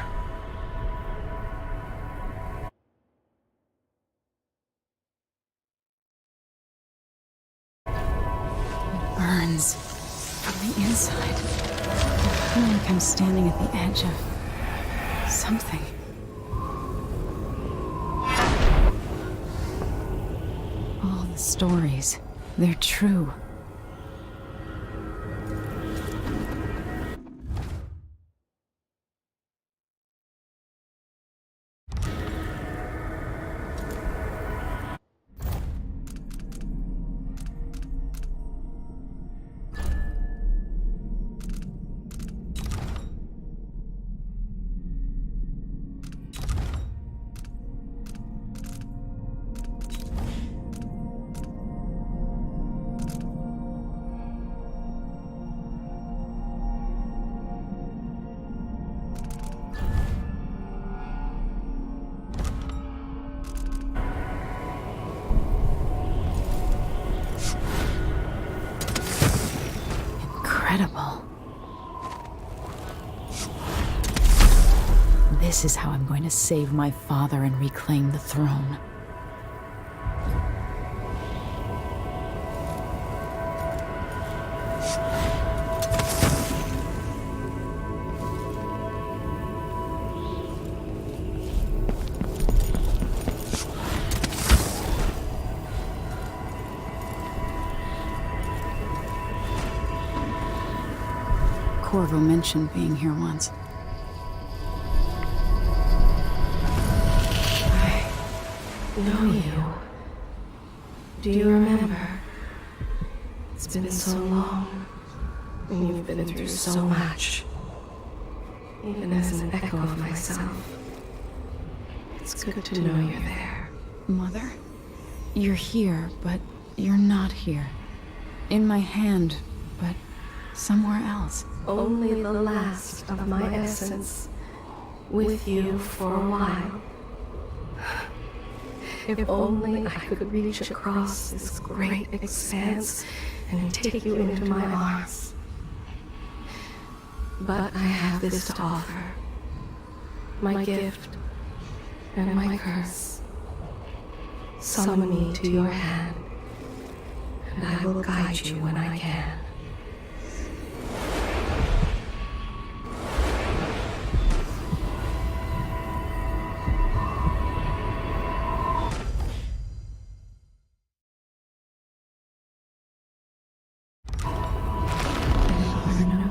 S3: It burns from the inside. I feel like I'm standing at the edge of something. All the stories, they're true. Incredible. This is how I'm going to save my father and reclaim the throne. Corvo mentioned being here once.
S9: I know you. Do you remember? It's been so long, and you've been through so much. Even as an echo of myself, it's good to know you're there.
S3: Mother? You're here, but you're not here. In my hand, but somewhere else.
S9: Only the last of my essence, with you for a while. If only I could reach across this great expanse and take you into my arms. But I have this to offer. My gift and my curse. Summon me to your hand, and I will guide you when I can.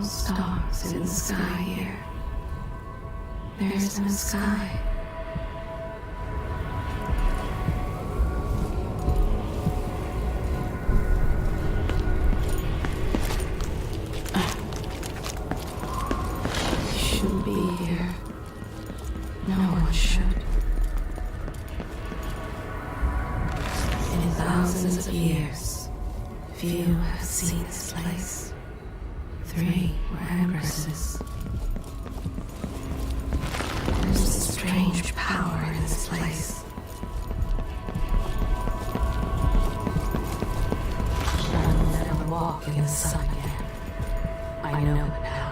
S9: Stars in the sky here. There is no sky. You shouldn't be here. No one should. In thousands of years, few have seen this place. 3 were empresses. There's a strange power in this place. I'll never walk in the sun again. I know it now.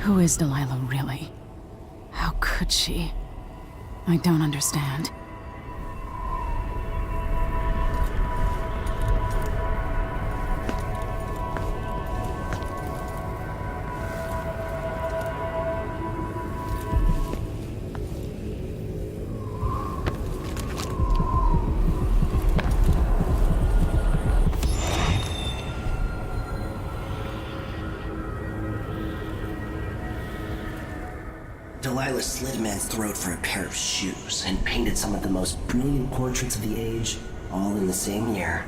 S3: Who is Delilah really? How could she? I don't understand.
S19: Delilah slit a man's throat for a pair of shoes and painted some of the most brilliant portraits of the age, all in the same year.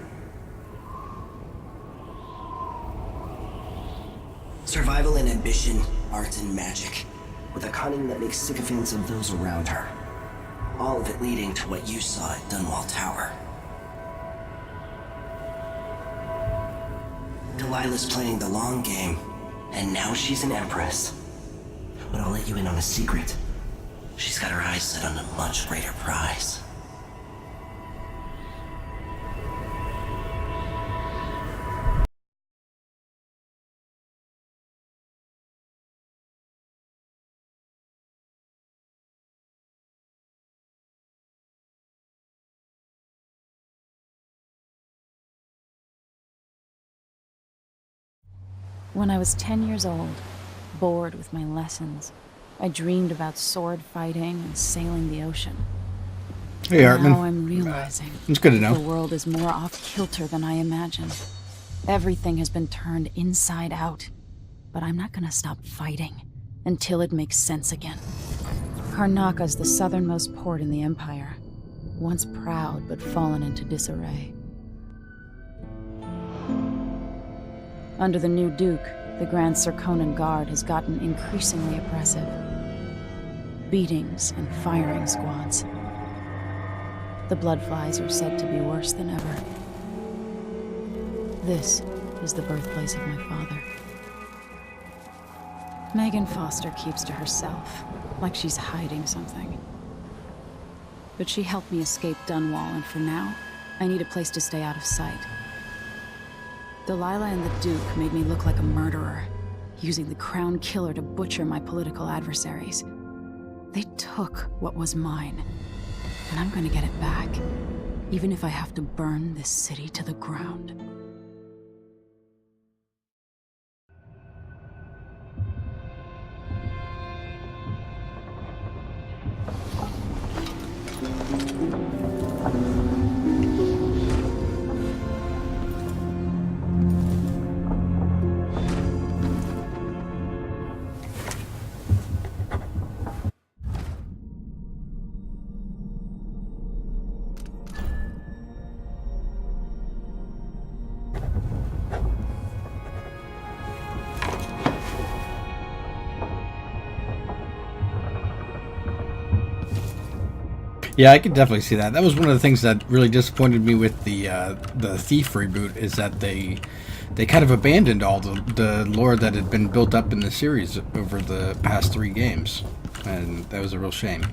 S19: Survival and ambition, art and magic, with a cunning that makes sycophants of those around her. All of it leading to what you saw at Dunwall Tower. Delilah's playing the long game, and now she's an empress. But I'll let you in on a secret. She's got her eyes set on a much greater prize.
S3: When I was 10 years old, bored with my lessons, I dreamed about sword fighting and sailing the ocean.
S2: Hey, Hartman.
S3: Now I'm realizing
S2: It's good to know.
S3: the world is more off-kilter than I imagined. Everything has been turned inside out, but I'm not gonna stop fighting until it makes sense again. Karnaka's the southernmost port in the Empire, once proud but fallen into disarray. Under the new Duke, the Grand Serkonan Guard has gotten increasingly oppressive. Beatings and firing squads. The Bloodflies are said to be worse than ever. This is the birthplace of my father. Megan Foster keeps to herself, like she's hiding something. But she helped me escape Dunwall, and for now, I need a place to stay out of sight. Delilah and the Duke made me look like a murderer, using the Crown Killer to butcher my political adversaries. They took what was mine, and I'm gonna get it back, even if I have to burn this city to the ground.
S2: Yeah, I could definitely see that. That was one of the things that really disappointed me with the Thief reboot, is that they kind of abandoned all the lore that had been built up in the series over the past 3 games, and that was a real shame.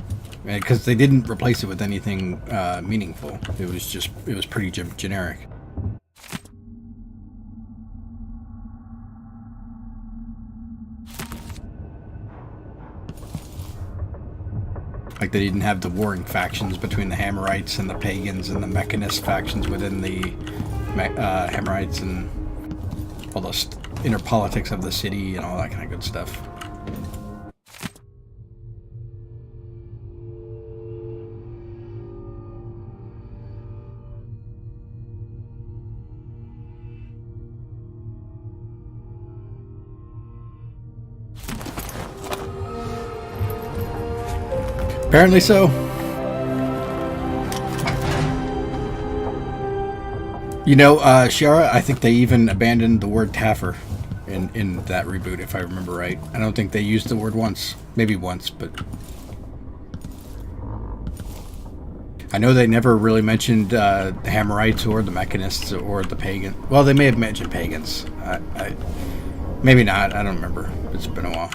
S2: Because they didn't replace it with anything meaningful. It was pretty generic. Like, they didn't have the warring factions between the Hammerites and the Pagans, and the Mechanist factions within the Hammerites, and all the inner politics of the city and all that kind of good stuff. Apparently so. You know, Shara, I think they even abandoned the word Taffer in that reboot, if I remember right. I don't think they used the word once. Maybe once, but... I know they never really mentioned the Hammerites or the Mechanists or the Pagan. Well, they may have mentioned Pagans. Maybe not. I don't remember. It's been a while.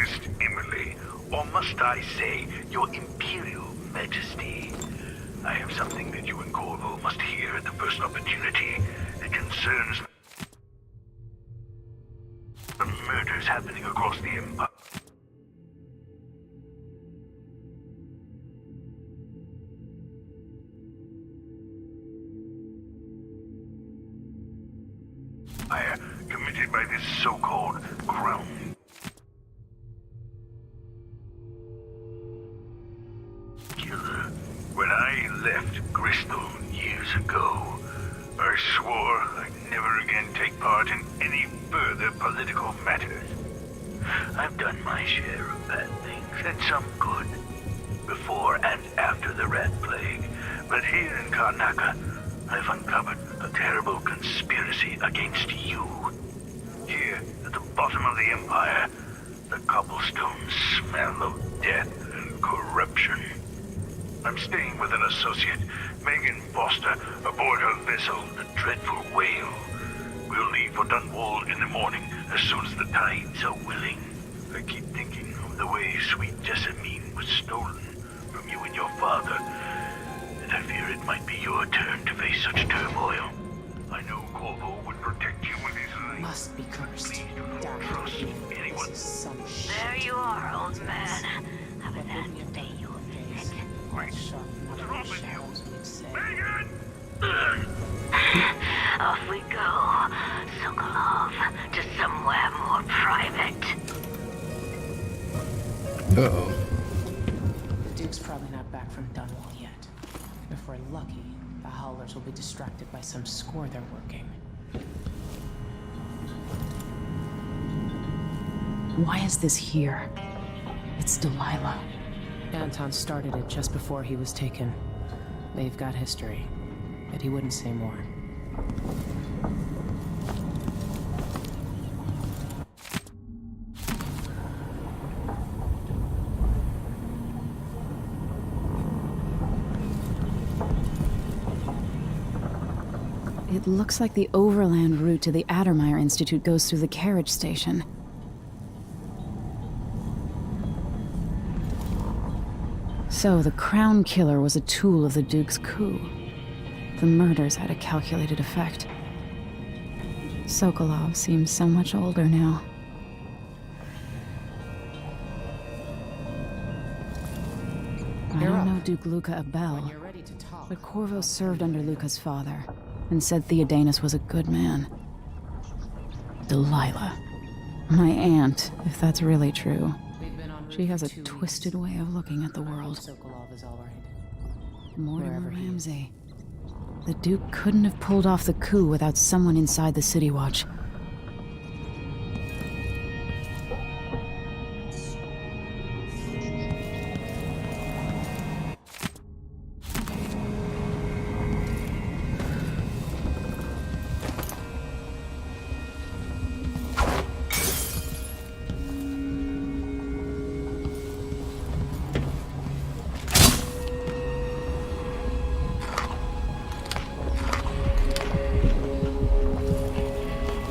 S20: Dearest Emily, or must I say, Your Imperial Majesty, I have something that you and Corvo must hear at the first opportunity. It concerns the murders happening across the Empire. Committed by this so-called Crown Killer. When I left Bristol years ago, I swore I'd never again take part in any further political matters. I've done my share of bad things, and some good, before and after the Rat Plague. But here in Karnaca, I've uncovered a terrible conspiracy against you. Here, at the bottom of the Empire, the cobblestones smell of death and corruption. I'm staying with an associate, Megan Foster, aboard her vessel, the Dreadful Whale. We'll leave for Dunwall in the morning, as soon as the tides are willing. I keep thinking of the way sweet Jessamine was stolen from you and your father, and I fear it might be your turn to face such turmoil. I know Corvo would protect you with his life.
S18: Must be cursed.
S20: Please do not trust anyone.
S16: There you are, old man. How about that to pay you a visit?
S20: What's wrong with you?
S16: Megan! Off we go, Sokolov, to somewhere more private.
S2: Uh-oh.
S18: The Duke's probably not back from Dunwall yet. If we're lucky, the Howlers will be distracted by some score they're working.
S3: Why is this here? It's Delilah.
S18: Anton started it just before he was taken. They've got history, but he wouldn't say more.
S3: It looks like the overland route to the Addermeyer Institute goes through the carriage station. So, the Crown Killer was a tool of the Duke's coup. The murders had a calculated effect. Sokolov seems so much older now. I don't know Duke Luca Abel, but Corvo served under Luca's father, and said Theodanis was a good man. Delilah. My aunt, if that's really true. She has a twisted way of looking at the world.
S18: Sokolov is all right.
S3: Mortimer Ramsey. The Duke couldn't have pulled off the coup without someone inside the City Watch.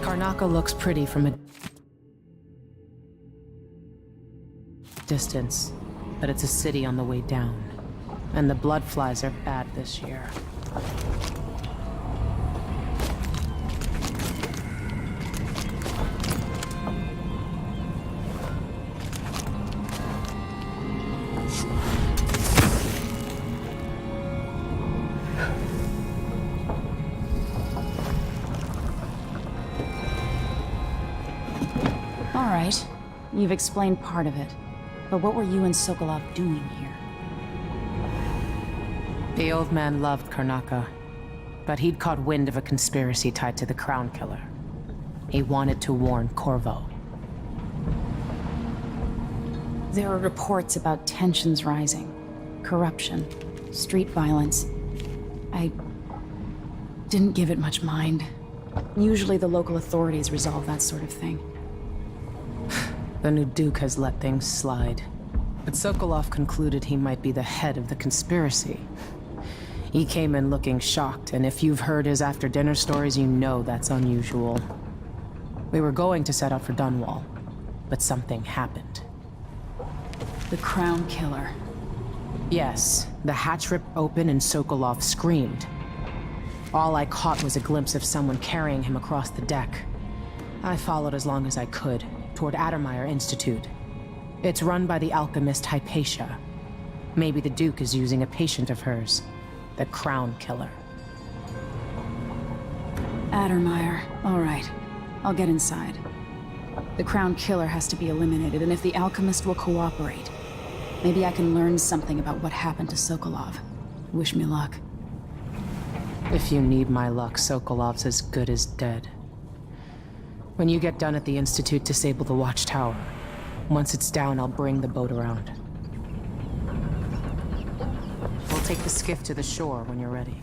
S18: Karnaca looks pretty from a distance, but it's a city on the way down. And the blood flies are bad this year.
S3: All right, you've explained part of it. But what were you and Sokolov doing here?
S18: The old man loved Karnaca, but he'd caught wind of a conspiracy tied to the Crown Killer. He wanted to warn Corvo.
S3: There are reports about tensions rising, corruption, street violence. I didn't give it much mind. Usually the local authorities resolve that sort of thing.
S18: The new Duke has let things slide. But Sokolov concluded he might be the head of the conspiracy. He came in looking shocked, and if you've heard his after-dinner stories, you know that's unusual. We were going to set out for Dunwall, but something happened.
S3: The Crown Killer.
S18: Yes, the hatch ripped open and Sokolov screamed. All I caught was a glimpse of someone carrying him across the deck. I followed as long as I could, toward Addermeyer Institute. It's run by the alchemist Hypatia. Maybe the Duke is using a patient of hers, the Crown Killer.
S3: Addermeyer. All right. I'll get inside. The Crown Killer has to be eliminated, and if the alchemist will cooperate, maybe I can learn something about what happened to Sokolov. Wish me luck.
S18: If you need my luck, Sokolov's as good as dead. When you get done at the Institute, disable the watchtower. Once it's down, I'll bring the boat around. We'll take the skiff to the shore when you're ready.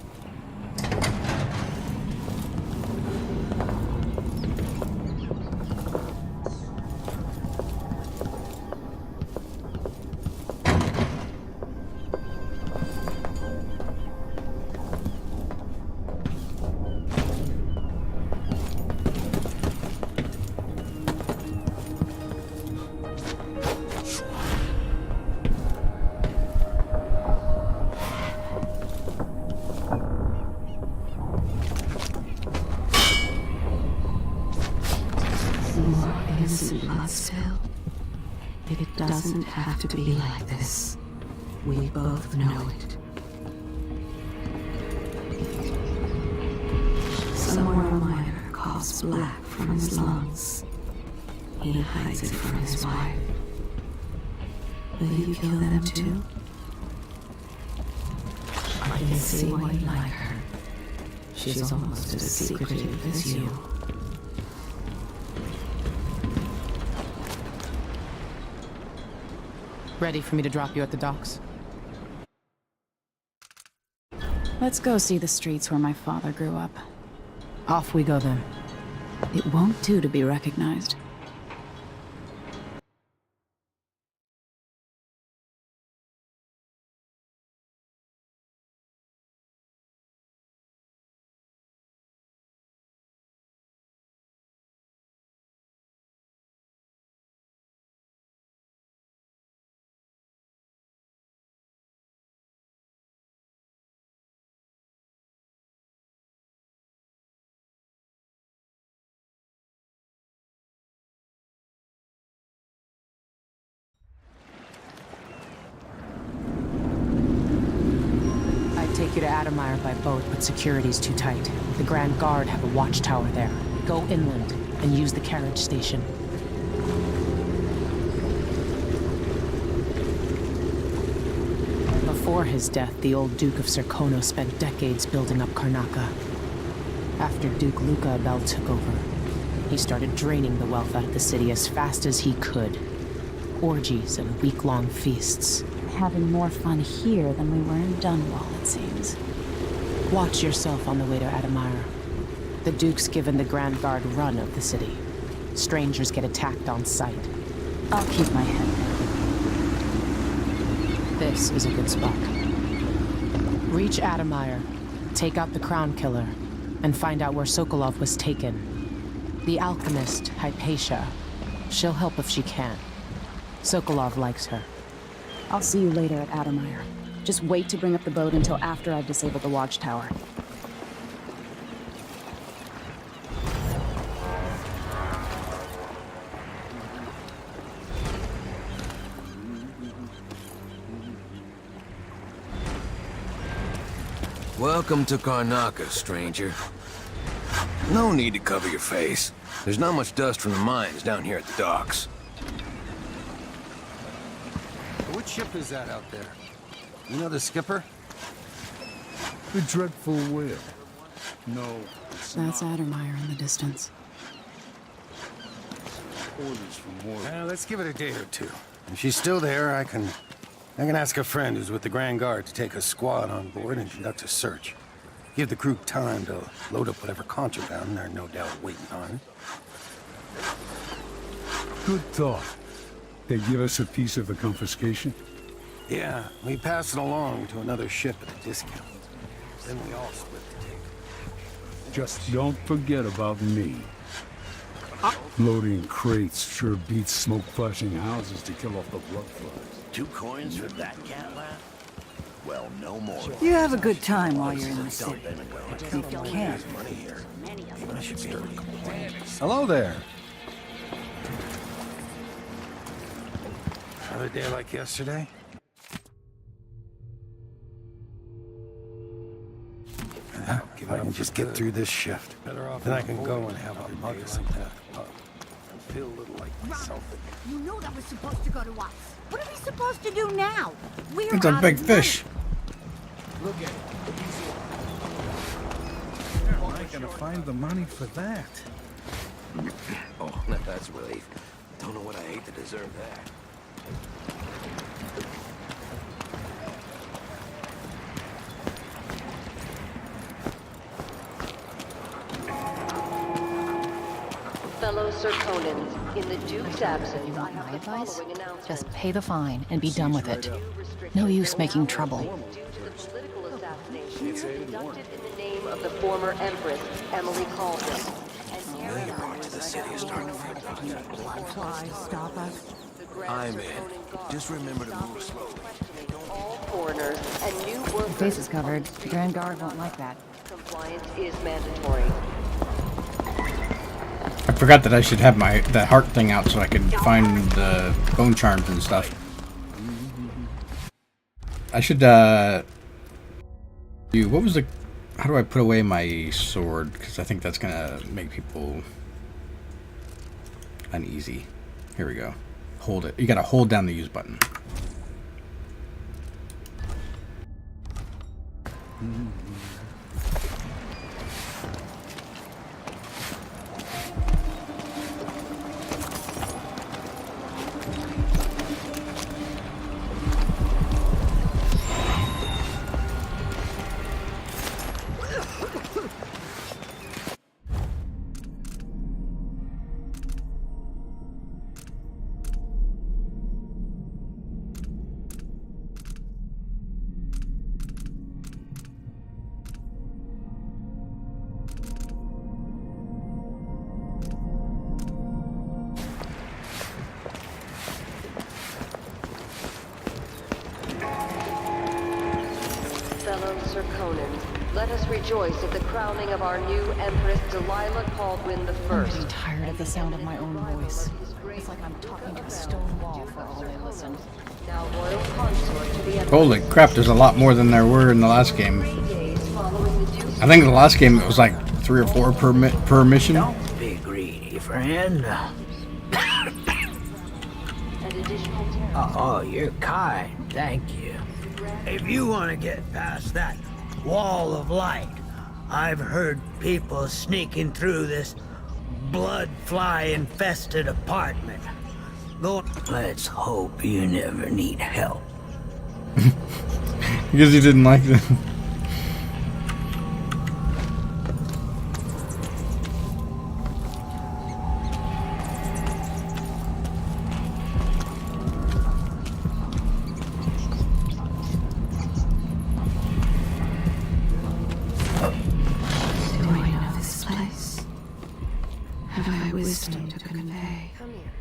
S21: Innocent blood spill. It doesn't have to be like this. We both know it. Somewhere a miner coughs black from his lungs. He hides it from his wife. Will you kill them too? I can see why you like her. She's almost as secretive as you.
S18: Ready for me to drop you at the docks?
S3: Let's go see the streets where my father grew up.
S18: Off we go then.
S3: It won't do to be recognized.
S18: Take you to Addermeyer by boat, but security's too tight. The Grand Guard have a watchtower there. Go inland and use the carriage station. Before his death, the old Duke of Serkonos spent decades building up Karnaca. After Duke Luca Abel took over, he started draining the wealth out of the city as fast as he could. Orgies and week-long feasts.
S3: Having more fun here than we were in Dunwall, it seems.
S18: Watch yourself on the way to Addermeyer. The Duke's given the Grand Guard run of the city. Strangers get attacked on sight.
S3: I'll keep my head down.
S18: This is a good spot. Reach Addermeyer, take out the Crown Killer, and find out where Sokolov was taken. The alchemist, Hypatia. She'll help if she can. Sokolov likes her.
S3: I'll see you later at Addermeyer. Just wait to bring up the boat until after I've disabled the watchtower.
S22: Welcome to Karnaca, stranger. No need to cover your face. There's not much dust from the mines down here at the docks.
S23: What ship is that out there? You know the skipper?
S24: The dreadful whale. No,
S3: That's Addermeyer in the distance.
S24: orders from more.
S23: Let's give it a day or two. If she's still there, I can ask a friend who's with the Grand Guard to take a squad on board and conduct a search. Give the crew time to load up whatever contraband they're no doubt waiting on.
S24: Good thought. They give us a piece of the confiscation?
S23: Yeah, we pass it along to another ship at a discount. Then we all split the take.
S24: Just don't forget about me. Loading crates sure beats smoke flashing houses to kill off the blood flies.
S4: 2 coins for that cat lap? Well, no more.
S1: You have a good time while you're in the city. If you can.
S4: Money here. Maybe I should be able to
S23: Hello there. Another day like yesterday? If I can just get through this shift, then I can go and have a mug of something at the pub. And feel a little like myself again.
S1: You know that was supposed to go to us. What are we supposed to do now? We're
S2: It's a
S1: out
S2: big
S1: of money.
S2: fish.
S24: Look at it. How am I gonna find the money for that?
S22: Oh, now that's a relief. Don't know what I hate to deserve that.
S5: Fellow Serconans, in the Duke's absence, I have the
S8: Advice?
S5: following announcement.
S8: Just pay the fine and be done with it. No use making trouble.
S5: Due to the political assassination conducted in the name of the former Empress, Emily Caldwell.
S22: Familiar parts of the city are starting to feel
S1: Flies, stop us.
S22: I'm in. Just remember to move slowly.
S5: All foreigners and new
S8: The
S5: workers.
S8: face is covered. The Grand Guard won't like that.
S5: Compliance is mandatory.
S2: I forgot that I should have that heart thing out so I could find the bone charms and stuff. I should what was the, how do I put away my sword? Because I think that's gonna make people uneasy. Here we go. Hold it. You gotta hold down the use button.
S5: Fellow Serconans, let us rejoice at the crowning of our new Empress Delilah Caldwin the
S8: I'm
S5: First.
S8: getting tired of the sound of my own voice. It's like I'm talking to a stone wall for all they listen.
S5: Now royal consort to the Empress.
S2: Holy crap, there's a lot more than there were in the last game. I think in the last game it was like 3 or 4 per mission.
S10: Don't be greedy, friend. Oh, you're kind. Thank you. If you want to get past that wall of light, I've heard people sneaking through this blood fly infested apartment. Let's hope you never need help.
S2: Because you didn't like them.
S21: Do I know this place? Have I wisdom to convey?
S5: Come here.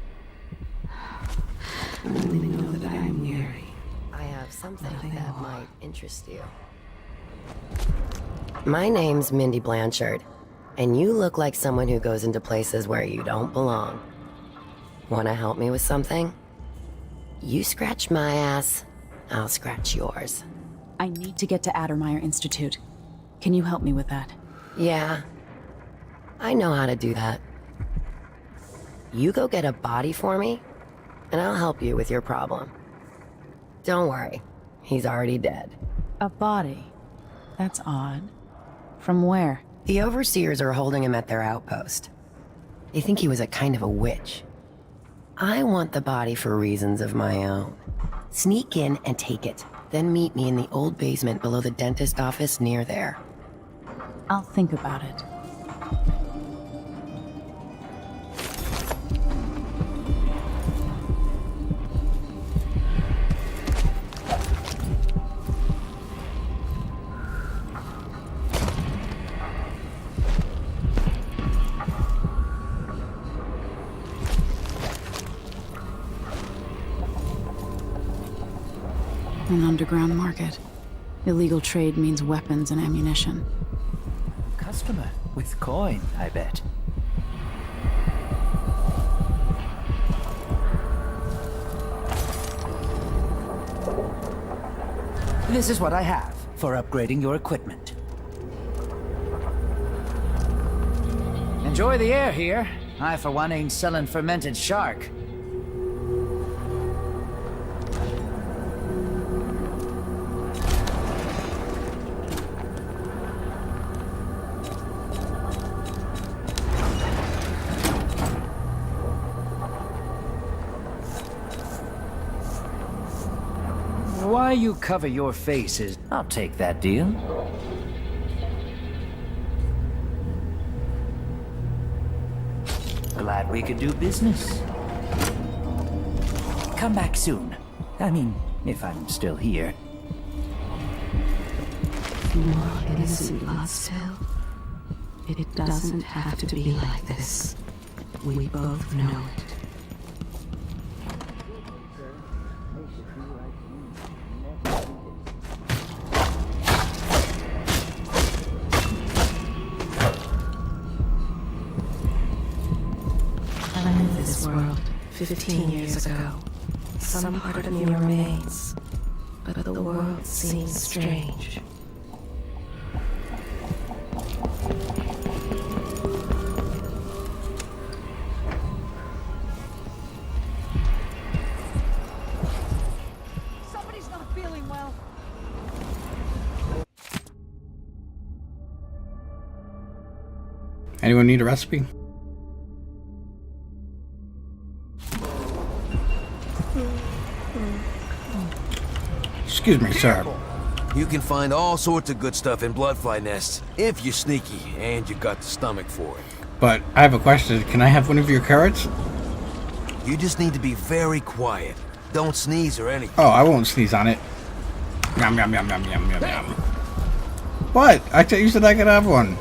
S21: Only know that I am weary.
S6: I have something that might interest you. My name's Mindy Blanchard, and you look like someone who goes into places where you don't belong. Wanna help me with something? You scratch my ass, I'll scratch yours.
S3: I need to get to Addermeyer Institute. Can you help me with that?
S6: Yeah, I know how to do that. You go get a body for me, and I'll help you with your problem. Don't worry, he's already dead.
S3: A body? That's odd. From where?
S6: The overseers are holding him at their outpost. They think he was a kind of a witch. I want the body for reasons of my own. Sneak in and take it, then meet me in the old basement below the dentist office near there.
S3: I'll think about it. An underground market. Illegal trade means weapons and ammunition.
S7: Customer with coin, I bet. This is what I have for upgrading your equipment. Enjoy the air here. I, for one, ain't selling fermented shark. Why you cover your faces? I'll take that deal. Glad we could do business. Come back soon. I mean, if I'm still here.
S21: More innocent blood spill? It doesn't have to be like this. We both know it. I left this world 15 years ago. Some part of me remains, but the world seems strange.
S1: Somebody's not feeling well.
S2: Anyone need a recipe? Excuse me, sir.
S22: You can find all sorts of good stuff in bloodfly nests if you're sneaky and you got the stomach for it.
S2: But I have a question. Can I have one of your carrots?
S22: You just need to be very quiet. Don't sneeze or anything.
S2: Oh, I won't sneeze on it. Yum, yum, yum, yum, yum, yum, yum. What? I thought you said I could have one.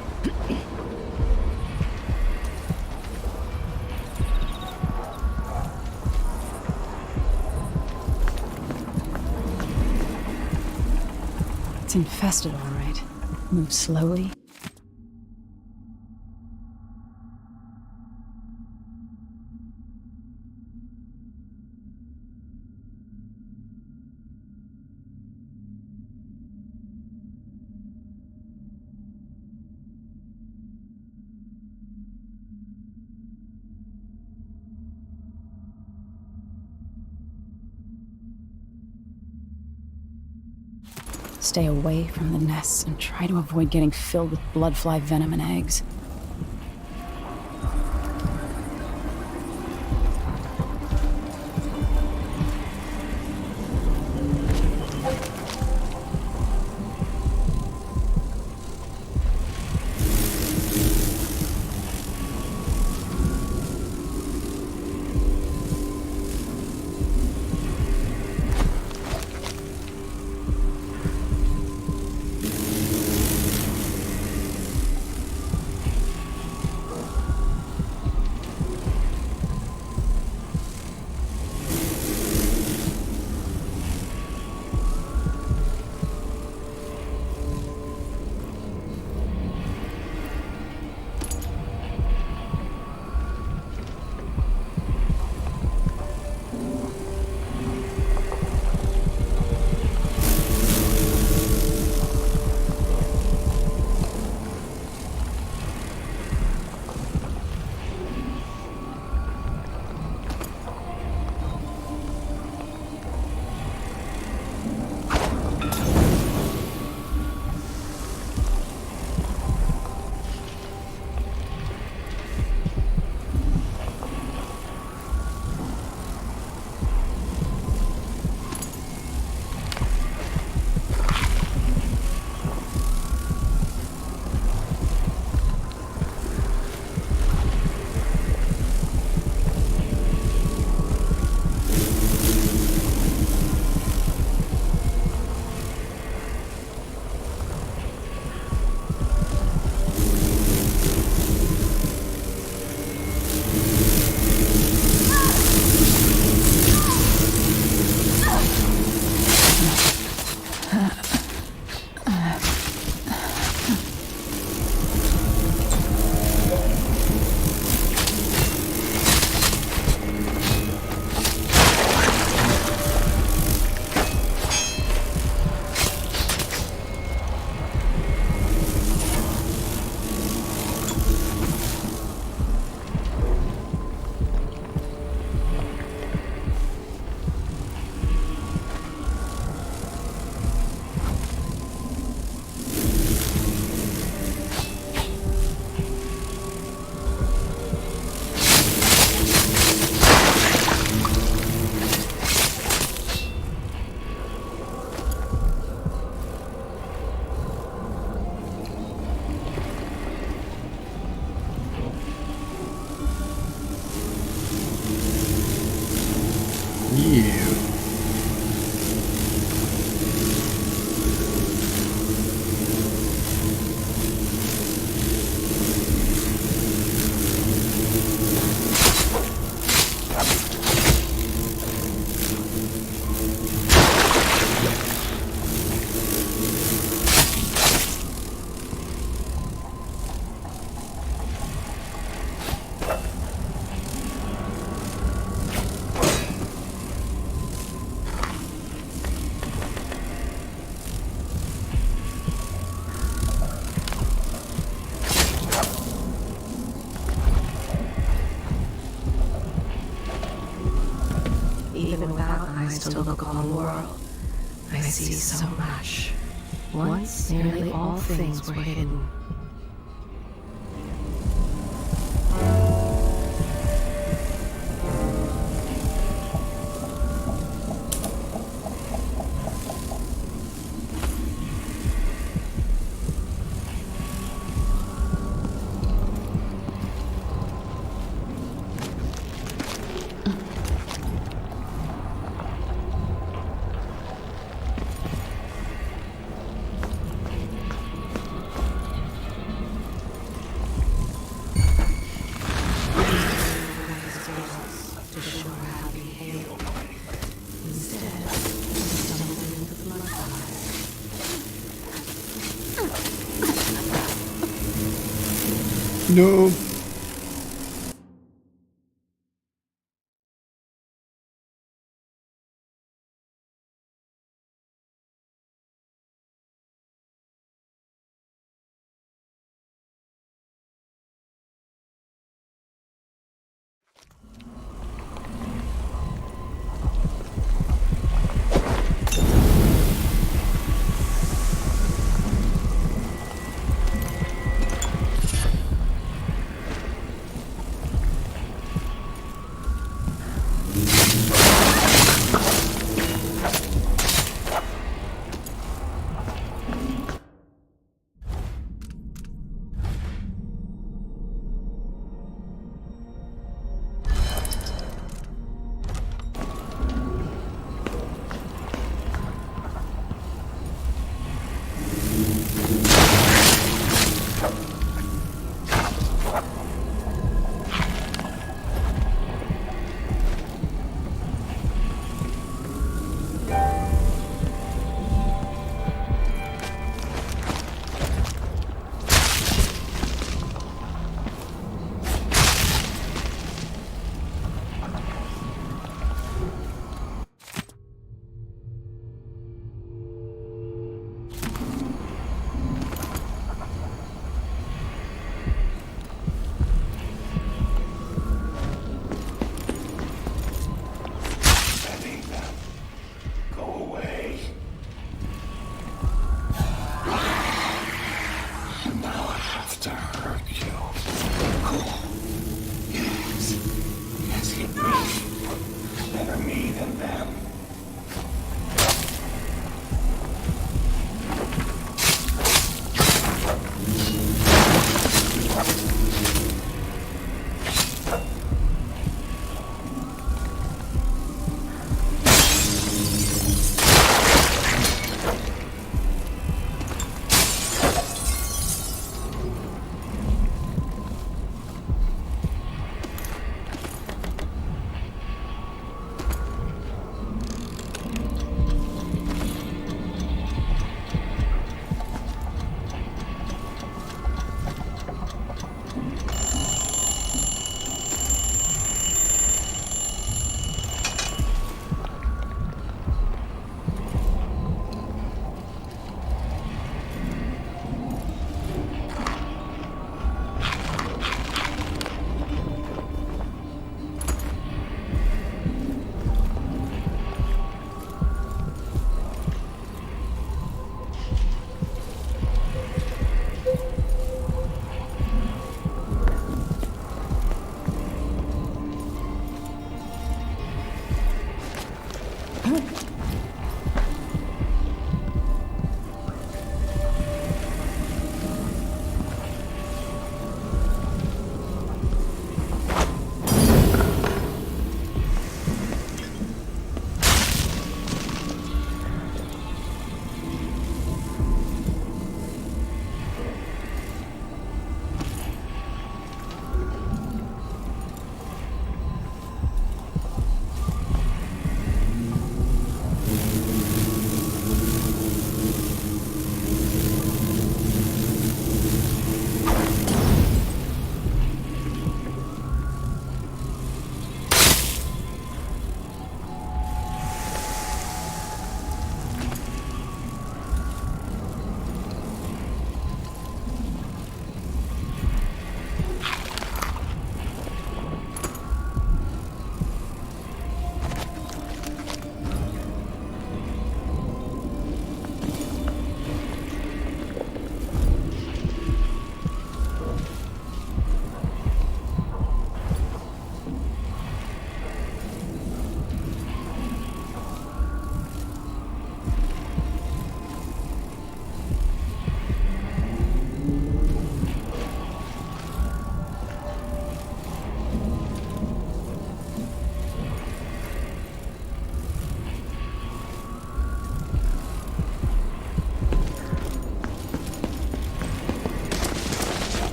S3: It's infested, all right. Move slowly. Stay away from the nests and try to avoid getting filled with bloodfly venom and eggs.
S21: even without eyes to look upon the world, I see so much. Once nearly all things were hidden.
S2: No.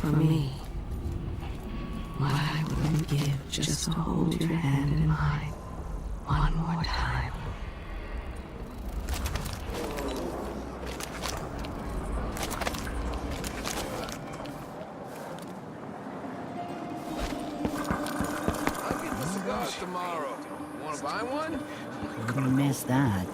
S21: for me. What I wouldn't give just to hold your hand in mine one more time.
S22: I'll get the cigars tomorrow. Wanna buy one?
S11: Gonna miss that.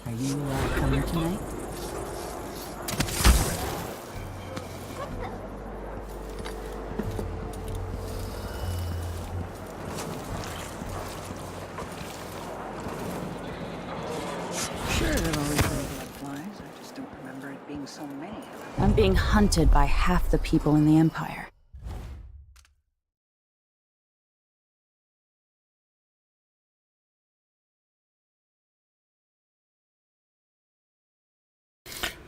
S11: Are you coming tonight?
S13: Sure, there have always been bloodflies. I just don't remember it being so many.
S3: I'm being hunted by half the people in the Empire.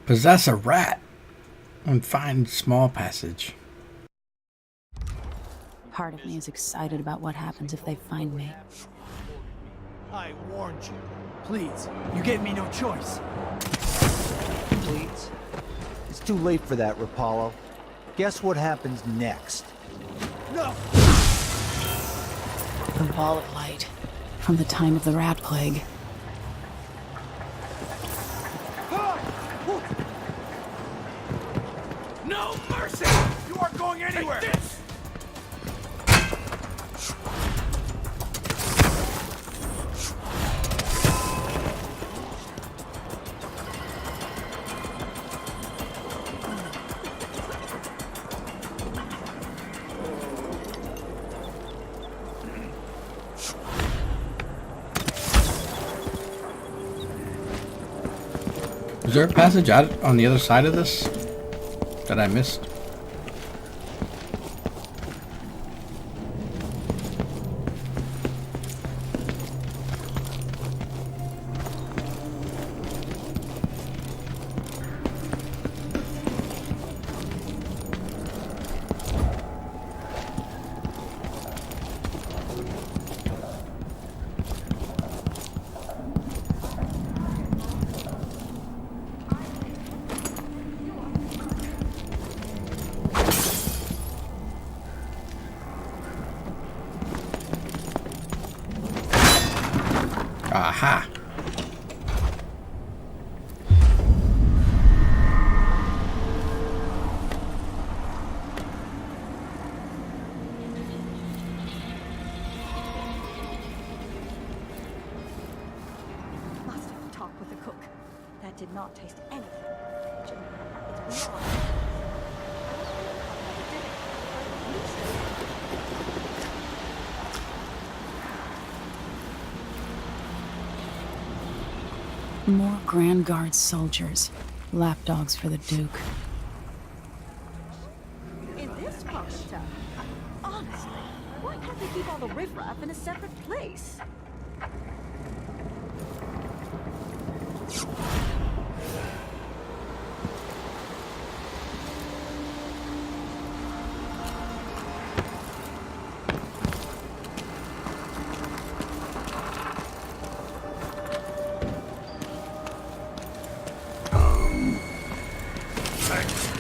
S2: Possess a rat and find small passage.
S3: Part of me is excited about what happens if they find me.
S15: I warned you.
S10: Please, you gave me no choice.
S14: Please? It's too late for that, Rapallo. Guess what happens next?
S10: No!
S3: The ball of light from the time of the rat plague.
S12: No mercy!
S15: You aren't going anywhere!
S12: Take this!
S2: Is there a passage out on the other side of this that I missed? Aha.
S1: Must have talked with the cook. That did not taste anything. It's beyond.
S3: More Grand Guard soldiers. Lapdogs for the Duke.
S1: In this part of town, honestly, why can't they keep all the riffraff in a separate place?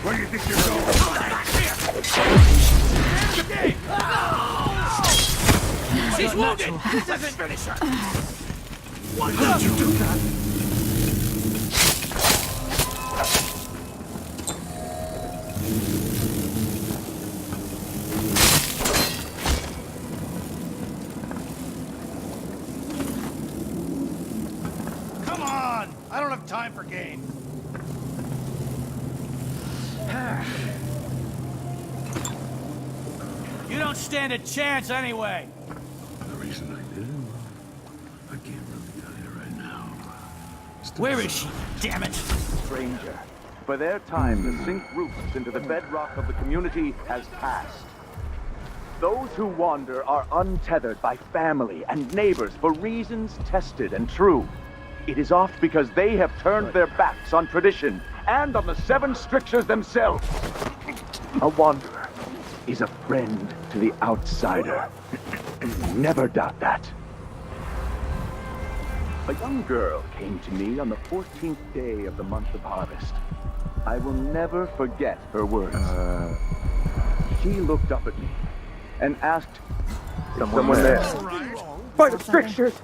S12: Where do you think you're going? She's wounded! Let's finish her! Why did you do that?
S15: Come on! I don't have time for games.
S10: You don't stand a chance anyway.
S4: The reason I did it, I can't really tell you right now.
S10: Where is she? Damn it!
S17: Stranger, for their time to sink roots into the bedrock of the community has passed. Those who wander are untethered by family and neighbors for reasons tested and true. It is oft because they have turned their backs on tradition and on the 7 strictures themselves. A wanderer is a friend to the outsider. Never doubt that. A young girl came to me on the 14th day of the month of harvest. I will never forget her words. She looked up at me and asked, "Is someone there?" By the strictures!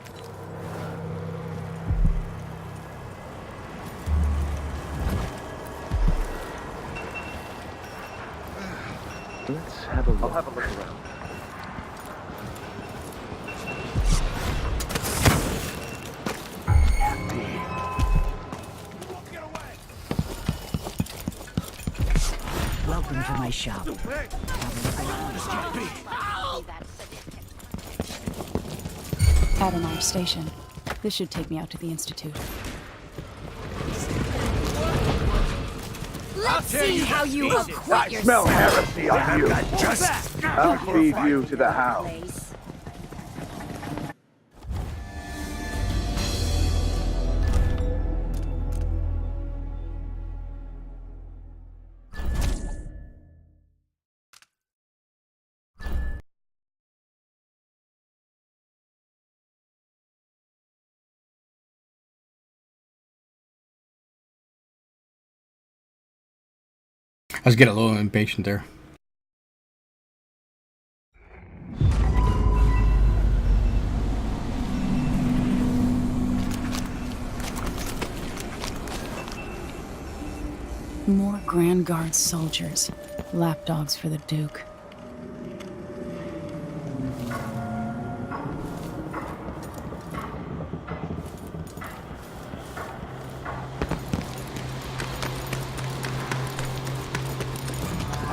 S17: Let's have a look. I'll have a look around.
S11: Welcome to my shop.
S3: Adonai Station. This should take me out to the Institute.
S1: Let's see how you acquit
S17: I
S1: yourself.
S17: smell heresy on you. I'll feed you to the hounds.
S2: I was getting a little impatient there.
S3: More Grand Guard soldiers. Lapdogs for the Duke.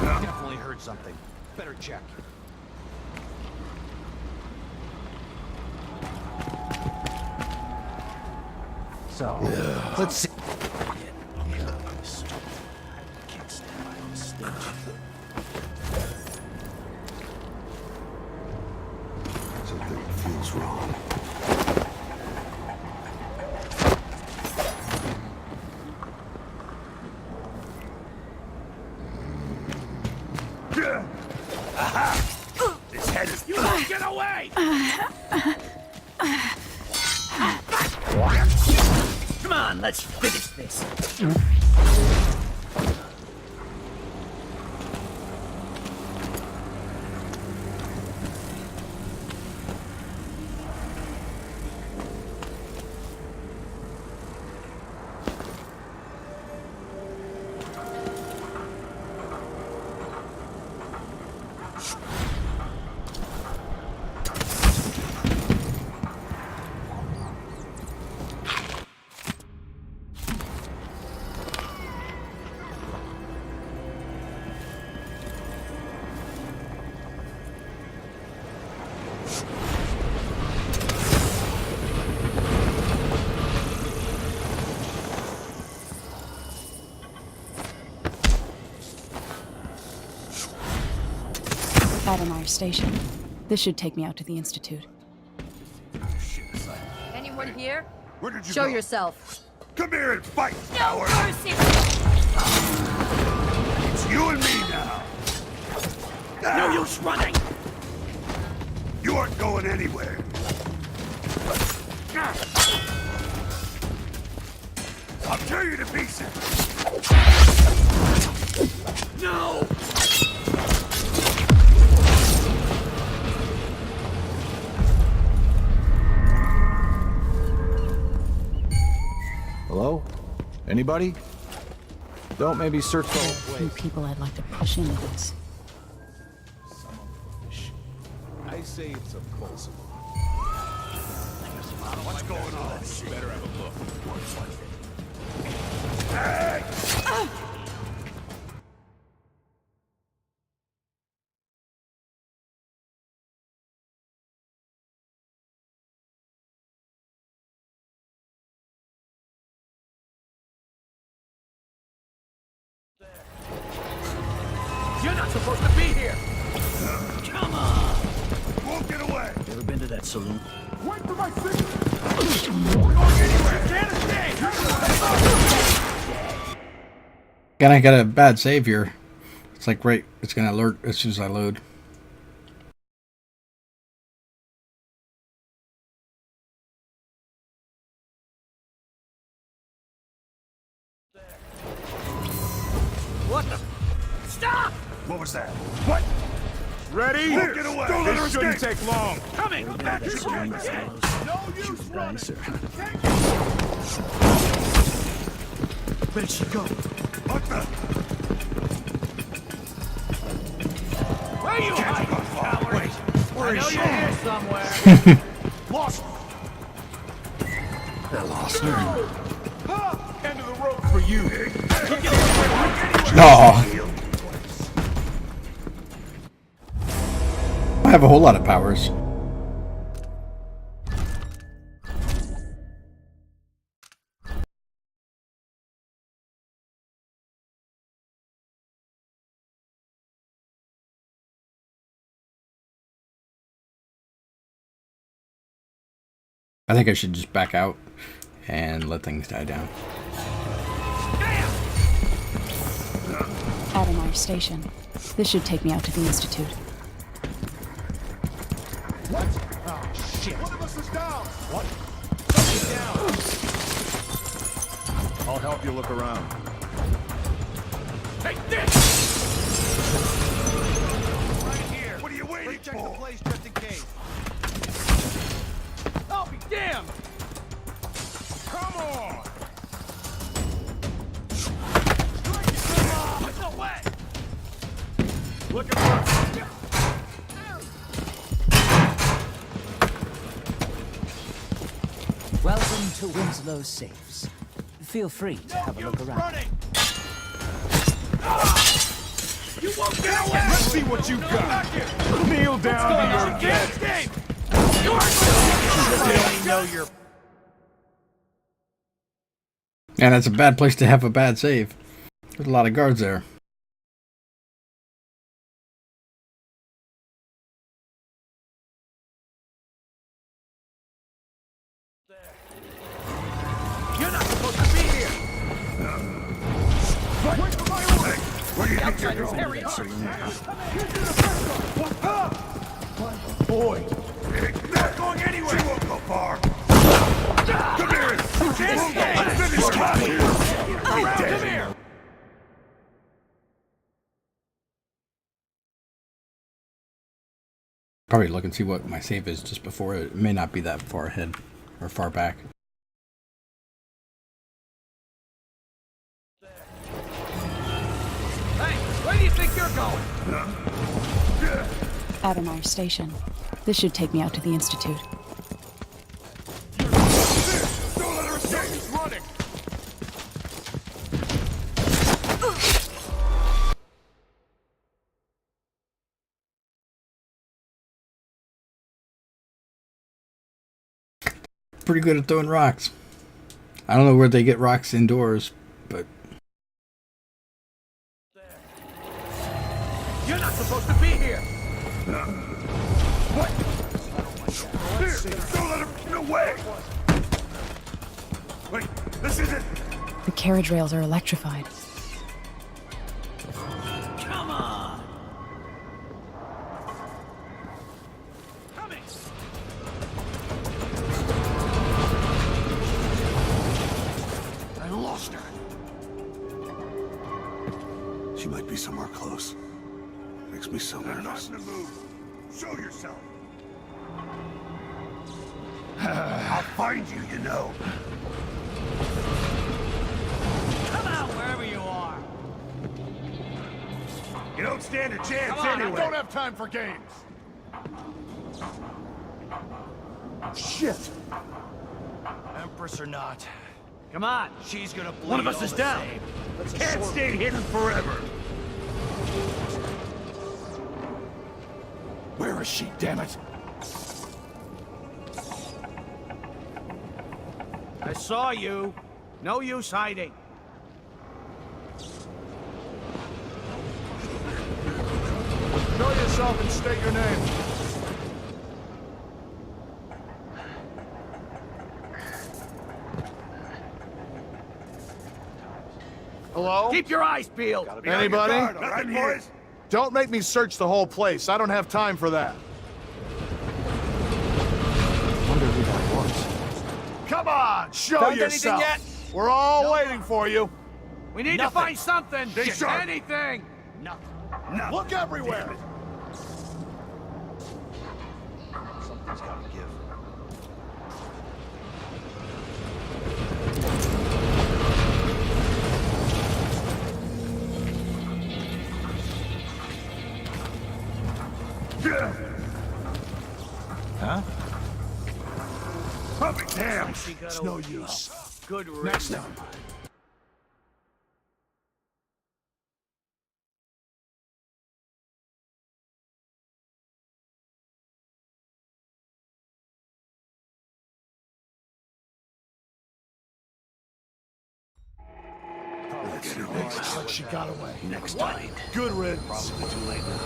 S15: Definitely heard something. Better check.
S14: So, let's see.
S4: Something feels wrong.
S12: This head is... You won't get away! Come on, let's finish this.
S3: Adonai Station. This should take me out to the Institute.
S1: Anyone here?
S12: Where did you
S1: Show
S12: go?
S1: yourself.
S12: Come here and fight,
S1: No
S12: coward!
S1: mercy!
S12: It's you and me now! No use running! You aren't going anywhere! I'll tear you to pieces! No!
S15: Hello? Anybody? Don't maybe search the whole
S3: A few
S15: place.
S3: people I'd like to push into this.
S12: I say it's a pulse. What's going on? Better have a look. Hey!
S10: You're not supposed to be here!
S12: Come on! Won't get away!
S10: Ever been to that saloon?
S12: Wait for my signal! We're going anywhere! Can't escape!
S2: Again, I got a bad save here. It's like right, it's gonna alert as soon as I load.
S12: What the? Stop! What was that? What? Ready? Here, get away! This shouldn't take long. Coming! Back this way! No use running! Where'd she go? What the? Where you hiding, coward? Wait, where is she? I know you're here somewhere. Lost her. I lost her. End of the road for you.
S2: No. I have a whole lot of powers. I think I should just back out and let things die down.
S3: Adamar Station. This should take me out to the Institute.
S12: What? Oh, shit. One of us is down. What? Down. I'll help you look around. Take this! Right here. What are you waiting for? Check the place just in case. I'll be damned! Come on! No way! Looking for...
S7: Welcome to Winslow's Safes. Feel free to have a look around.
S12: Running. You won't get away! Let's see what you got! Kneel down to your death! You know you're...
S2: And that's a bad place to have a bad save. There's a lot of guards there.
S12: You're not supposed to be here! Wait for my orders! Where do you think you're going? Boy! Not going anywhere! She won't go far! Come here! Come here!
S2: Probably look and see what my save is just before. It may not be that far ahead or far back.
S12: Hey, where do you think you're going?
S3: Adamar Station. This should take me out to the Institute.
S12: Don't let her escape! He's running!
S2: Pretty good at throwing rocks. I don't know where they get rocks indoors, but...
S12: You're not supposed to be here! What? Here! Don't let him get away! Wait, this isn't...
S3: The carriage rails are electrified.
S12: Come on! Coming! I lost her.
S4: She might be somewhere close. Makes me so nervous.
S12: Nothing to move. Show yourself. I'll find you, you know. Come out wherever you are. You don't stand a chance anyway. I don't have time for games. Shit. Empress or not. Come on. She's gonna bleed. One of us is down. Can't stay hidden forever. Where is she, damn it? I saw you. No use hiding. Show yourself and state your name.
S15: Hello?
S10: Keep your eyes peeled.
S15: Anybody?
S12: All right, boys?
S15: Don't make me search the whole place. I don't have time for that.
S14: Wonder who that was.
S15: Come on, show
S10: Found anything
S15: yourself.
S10: yet?
S15: We're all waiting for you.
S10: We need to find something.
S12: Stay sharp.
S10: Anything.
S12: Nothing.
S15: Look everywhere.
S12: Something's gotta give.
S15: Huh?
S12: Oh, damn! It's no use.
S10: Good
S15: Next
S10: riddance.
S15: time.
S12: She got away.
S10: Next time.
S12: Good riddance. Probably too late now.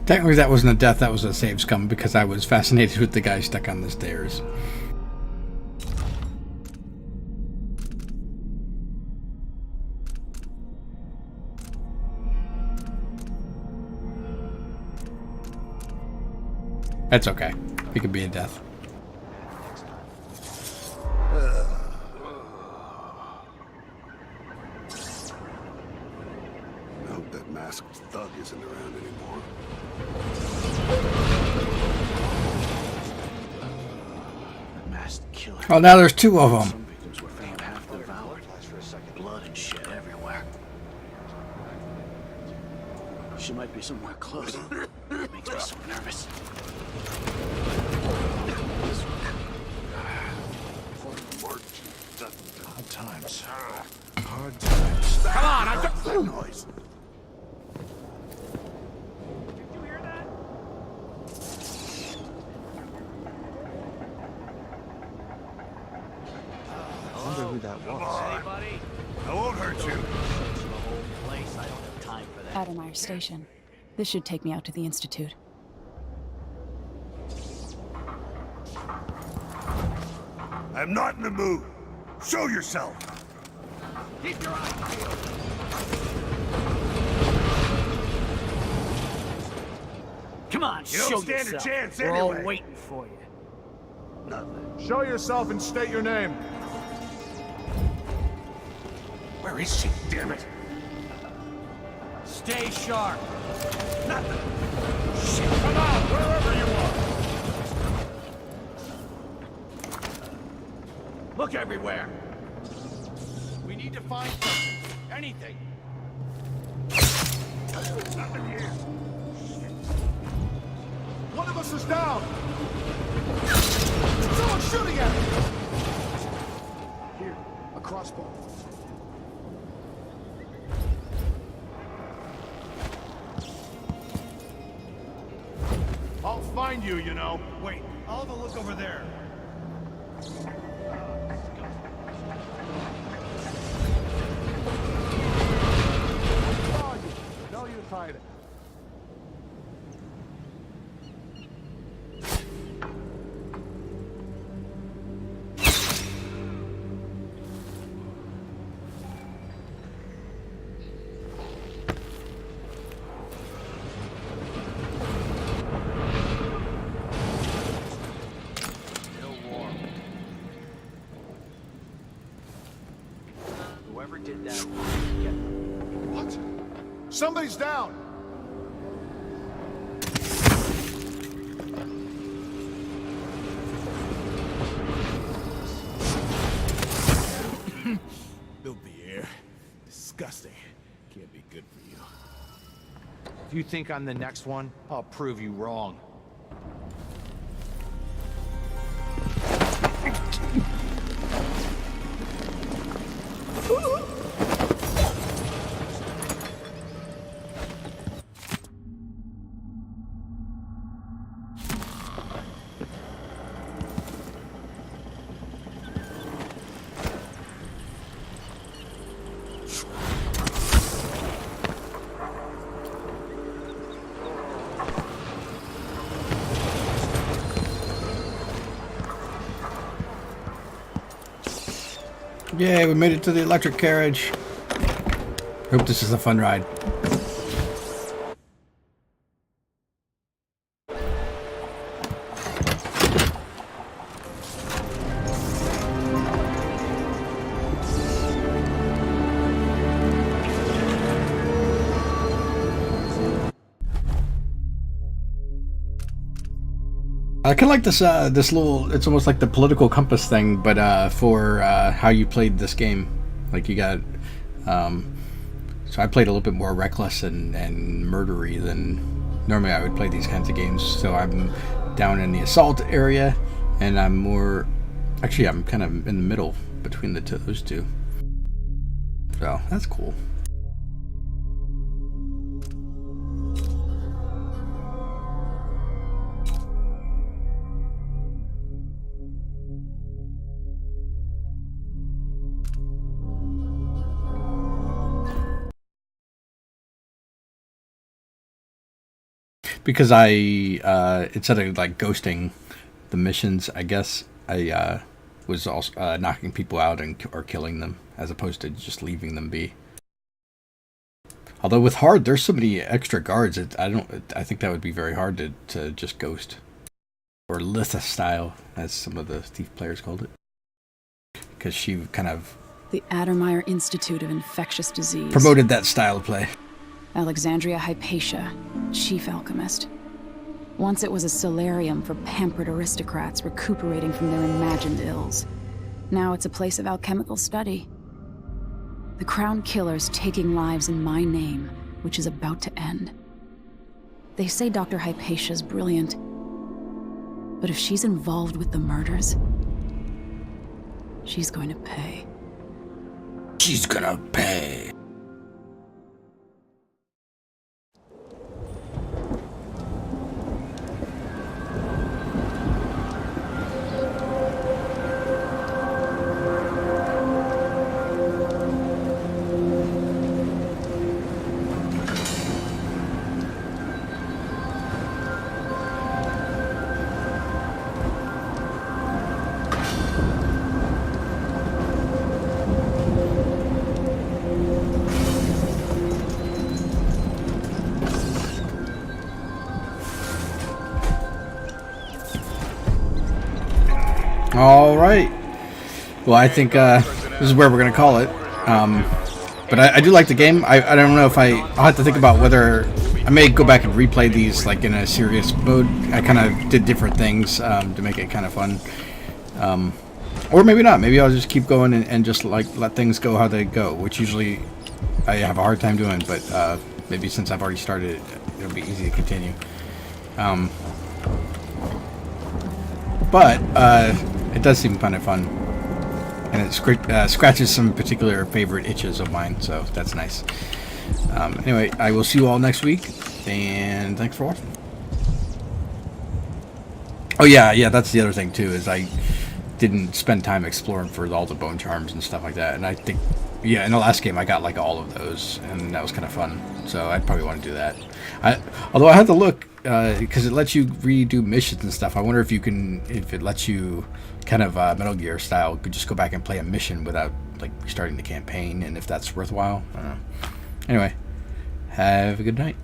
S2: Technically, that wasn't a death, that was a save scum because I was fascinated with the guy stuck on the stairs. That's okay. It could be a death.
S4: I hope that masked thug isn't around anymore.
S12: Masked killer.
S2: Oh, now there's two of them.
S12: Some victims were found half devoured. Blood and shit everywhere. She might be somewhere close. It makes me so nervous. Hard times. Hard times.
S10: Come on, I don't...
S4: That noise.
S14: I wonder who that was.
S12: Hey, buddy. I won't hurt you.
S10: The whole place. I don't have time for that.
S3: Addermeyer Station. This should take me out to the Institute.
S12: I'm not in the mood. Show yourself.
S10: Keep your eyes peeled. Come on,
S12: You don't
S10: show
S12: stand a
S10: yourself.
S12: chance
S10: We're all
S12: anyway.
S10: waiting for you.
S12: Nothing.
S15: Show yourself and state your name.
S12: Where is she? Damn it.
S10: Stay sharp.
S12: Nothing.
S15: Shit, come on, wherever you are.
S10: Look everywhere.
S15: We need to find something. Anything.
S12: Nothing here.
S15: One of us is down. Someone's shooting at me.
S12: Here, a crossbow.
S15: I'll find you, you know. Wait, I'll have a look over there. No use hiding.
S10: Whoever did that, get them.
S15: What? Somebody's down.
S12: Filthy air. Disgusting. Can't be good for you.
S15: If you think I'm the next one, I'll prove you wrong.
S2: Yay, we made it to the electric carriage. Hope this is a fun ride. I kind of like this this little, it's almost like the political compass thing, but for how you played this game. Like you got, so I played a little bit more reckless and murdery than normally I would play these kinds of games. So I'm down in the assault area, and I'm more, actually I'm kind of in the middle between those two. So that's cool. Because I, instead of like ghosting the missions, I guess I was also knocking people out or killing them, as opposed to just leaving them be. Although with hard, there's so many extra guards. I think that would be very hard to just ghost, or Litha style, as some of the Thief players called it, because she kind of
S3: The Addermeyer Institute of Infectious Disease.
S2: promoted that style of play.
S3: Alexandria Hypatia, chief alchemist. Once it was a solarium for pampered aristocrats recuperating from their imagined ills. Now it's a place of alchemical study. The Crown Killer's taking lives in my name, which is about to end. They say Dr. Hypatia's brilliant, but if she's involved with the murders, she's going to pay.
S2: She's gonna pay. All right. Well, I think this is where we're gonna call it. But I do like the game. I don't know if I'll have to think about whether I may go back and replay these like in a serious mode. I kind of did different things to make it kind of fun, or maybe not. Maybe I'll just keep going and just like let things go how they go, which usually I have a hard time doing. But maybe since I've already started it, it'll be easy to continue. But it does seem kind of fun, and it scratches some particular favorite itches of mine, so that's nice. Anyway, I will see you all next week, and thanks for watching. Oh yeah, that's the other thing too, is I didn't spend time exploring for all the bone charms and stuff like that, and I think, yeah, in the last game I got like all of those, and that was kind of fun, so I'd probably want to do that. Although I had to look, because it lets you redo missions and stuff. I wonder if it lets you kind of Metal Gear style, could just go back and play a mission without like starting the campaign, and if that's worthwhile. I don't know. Anyway, have a good night.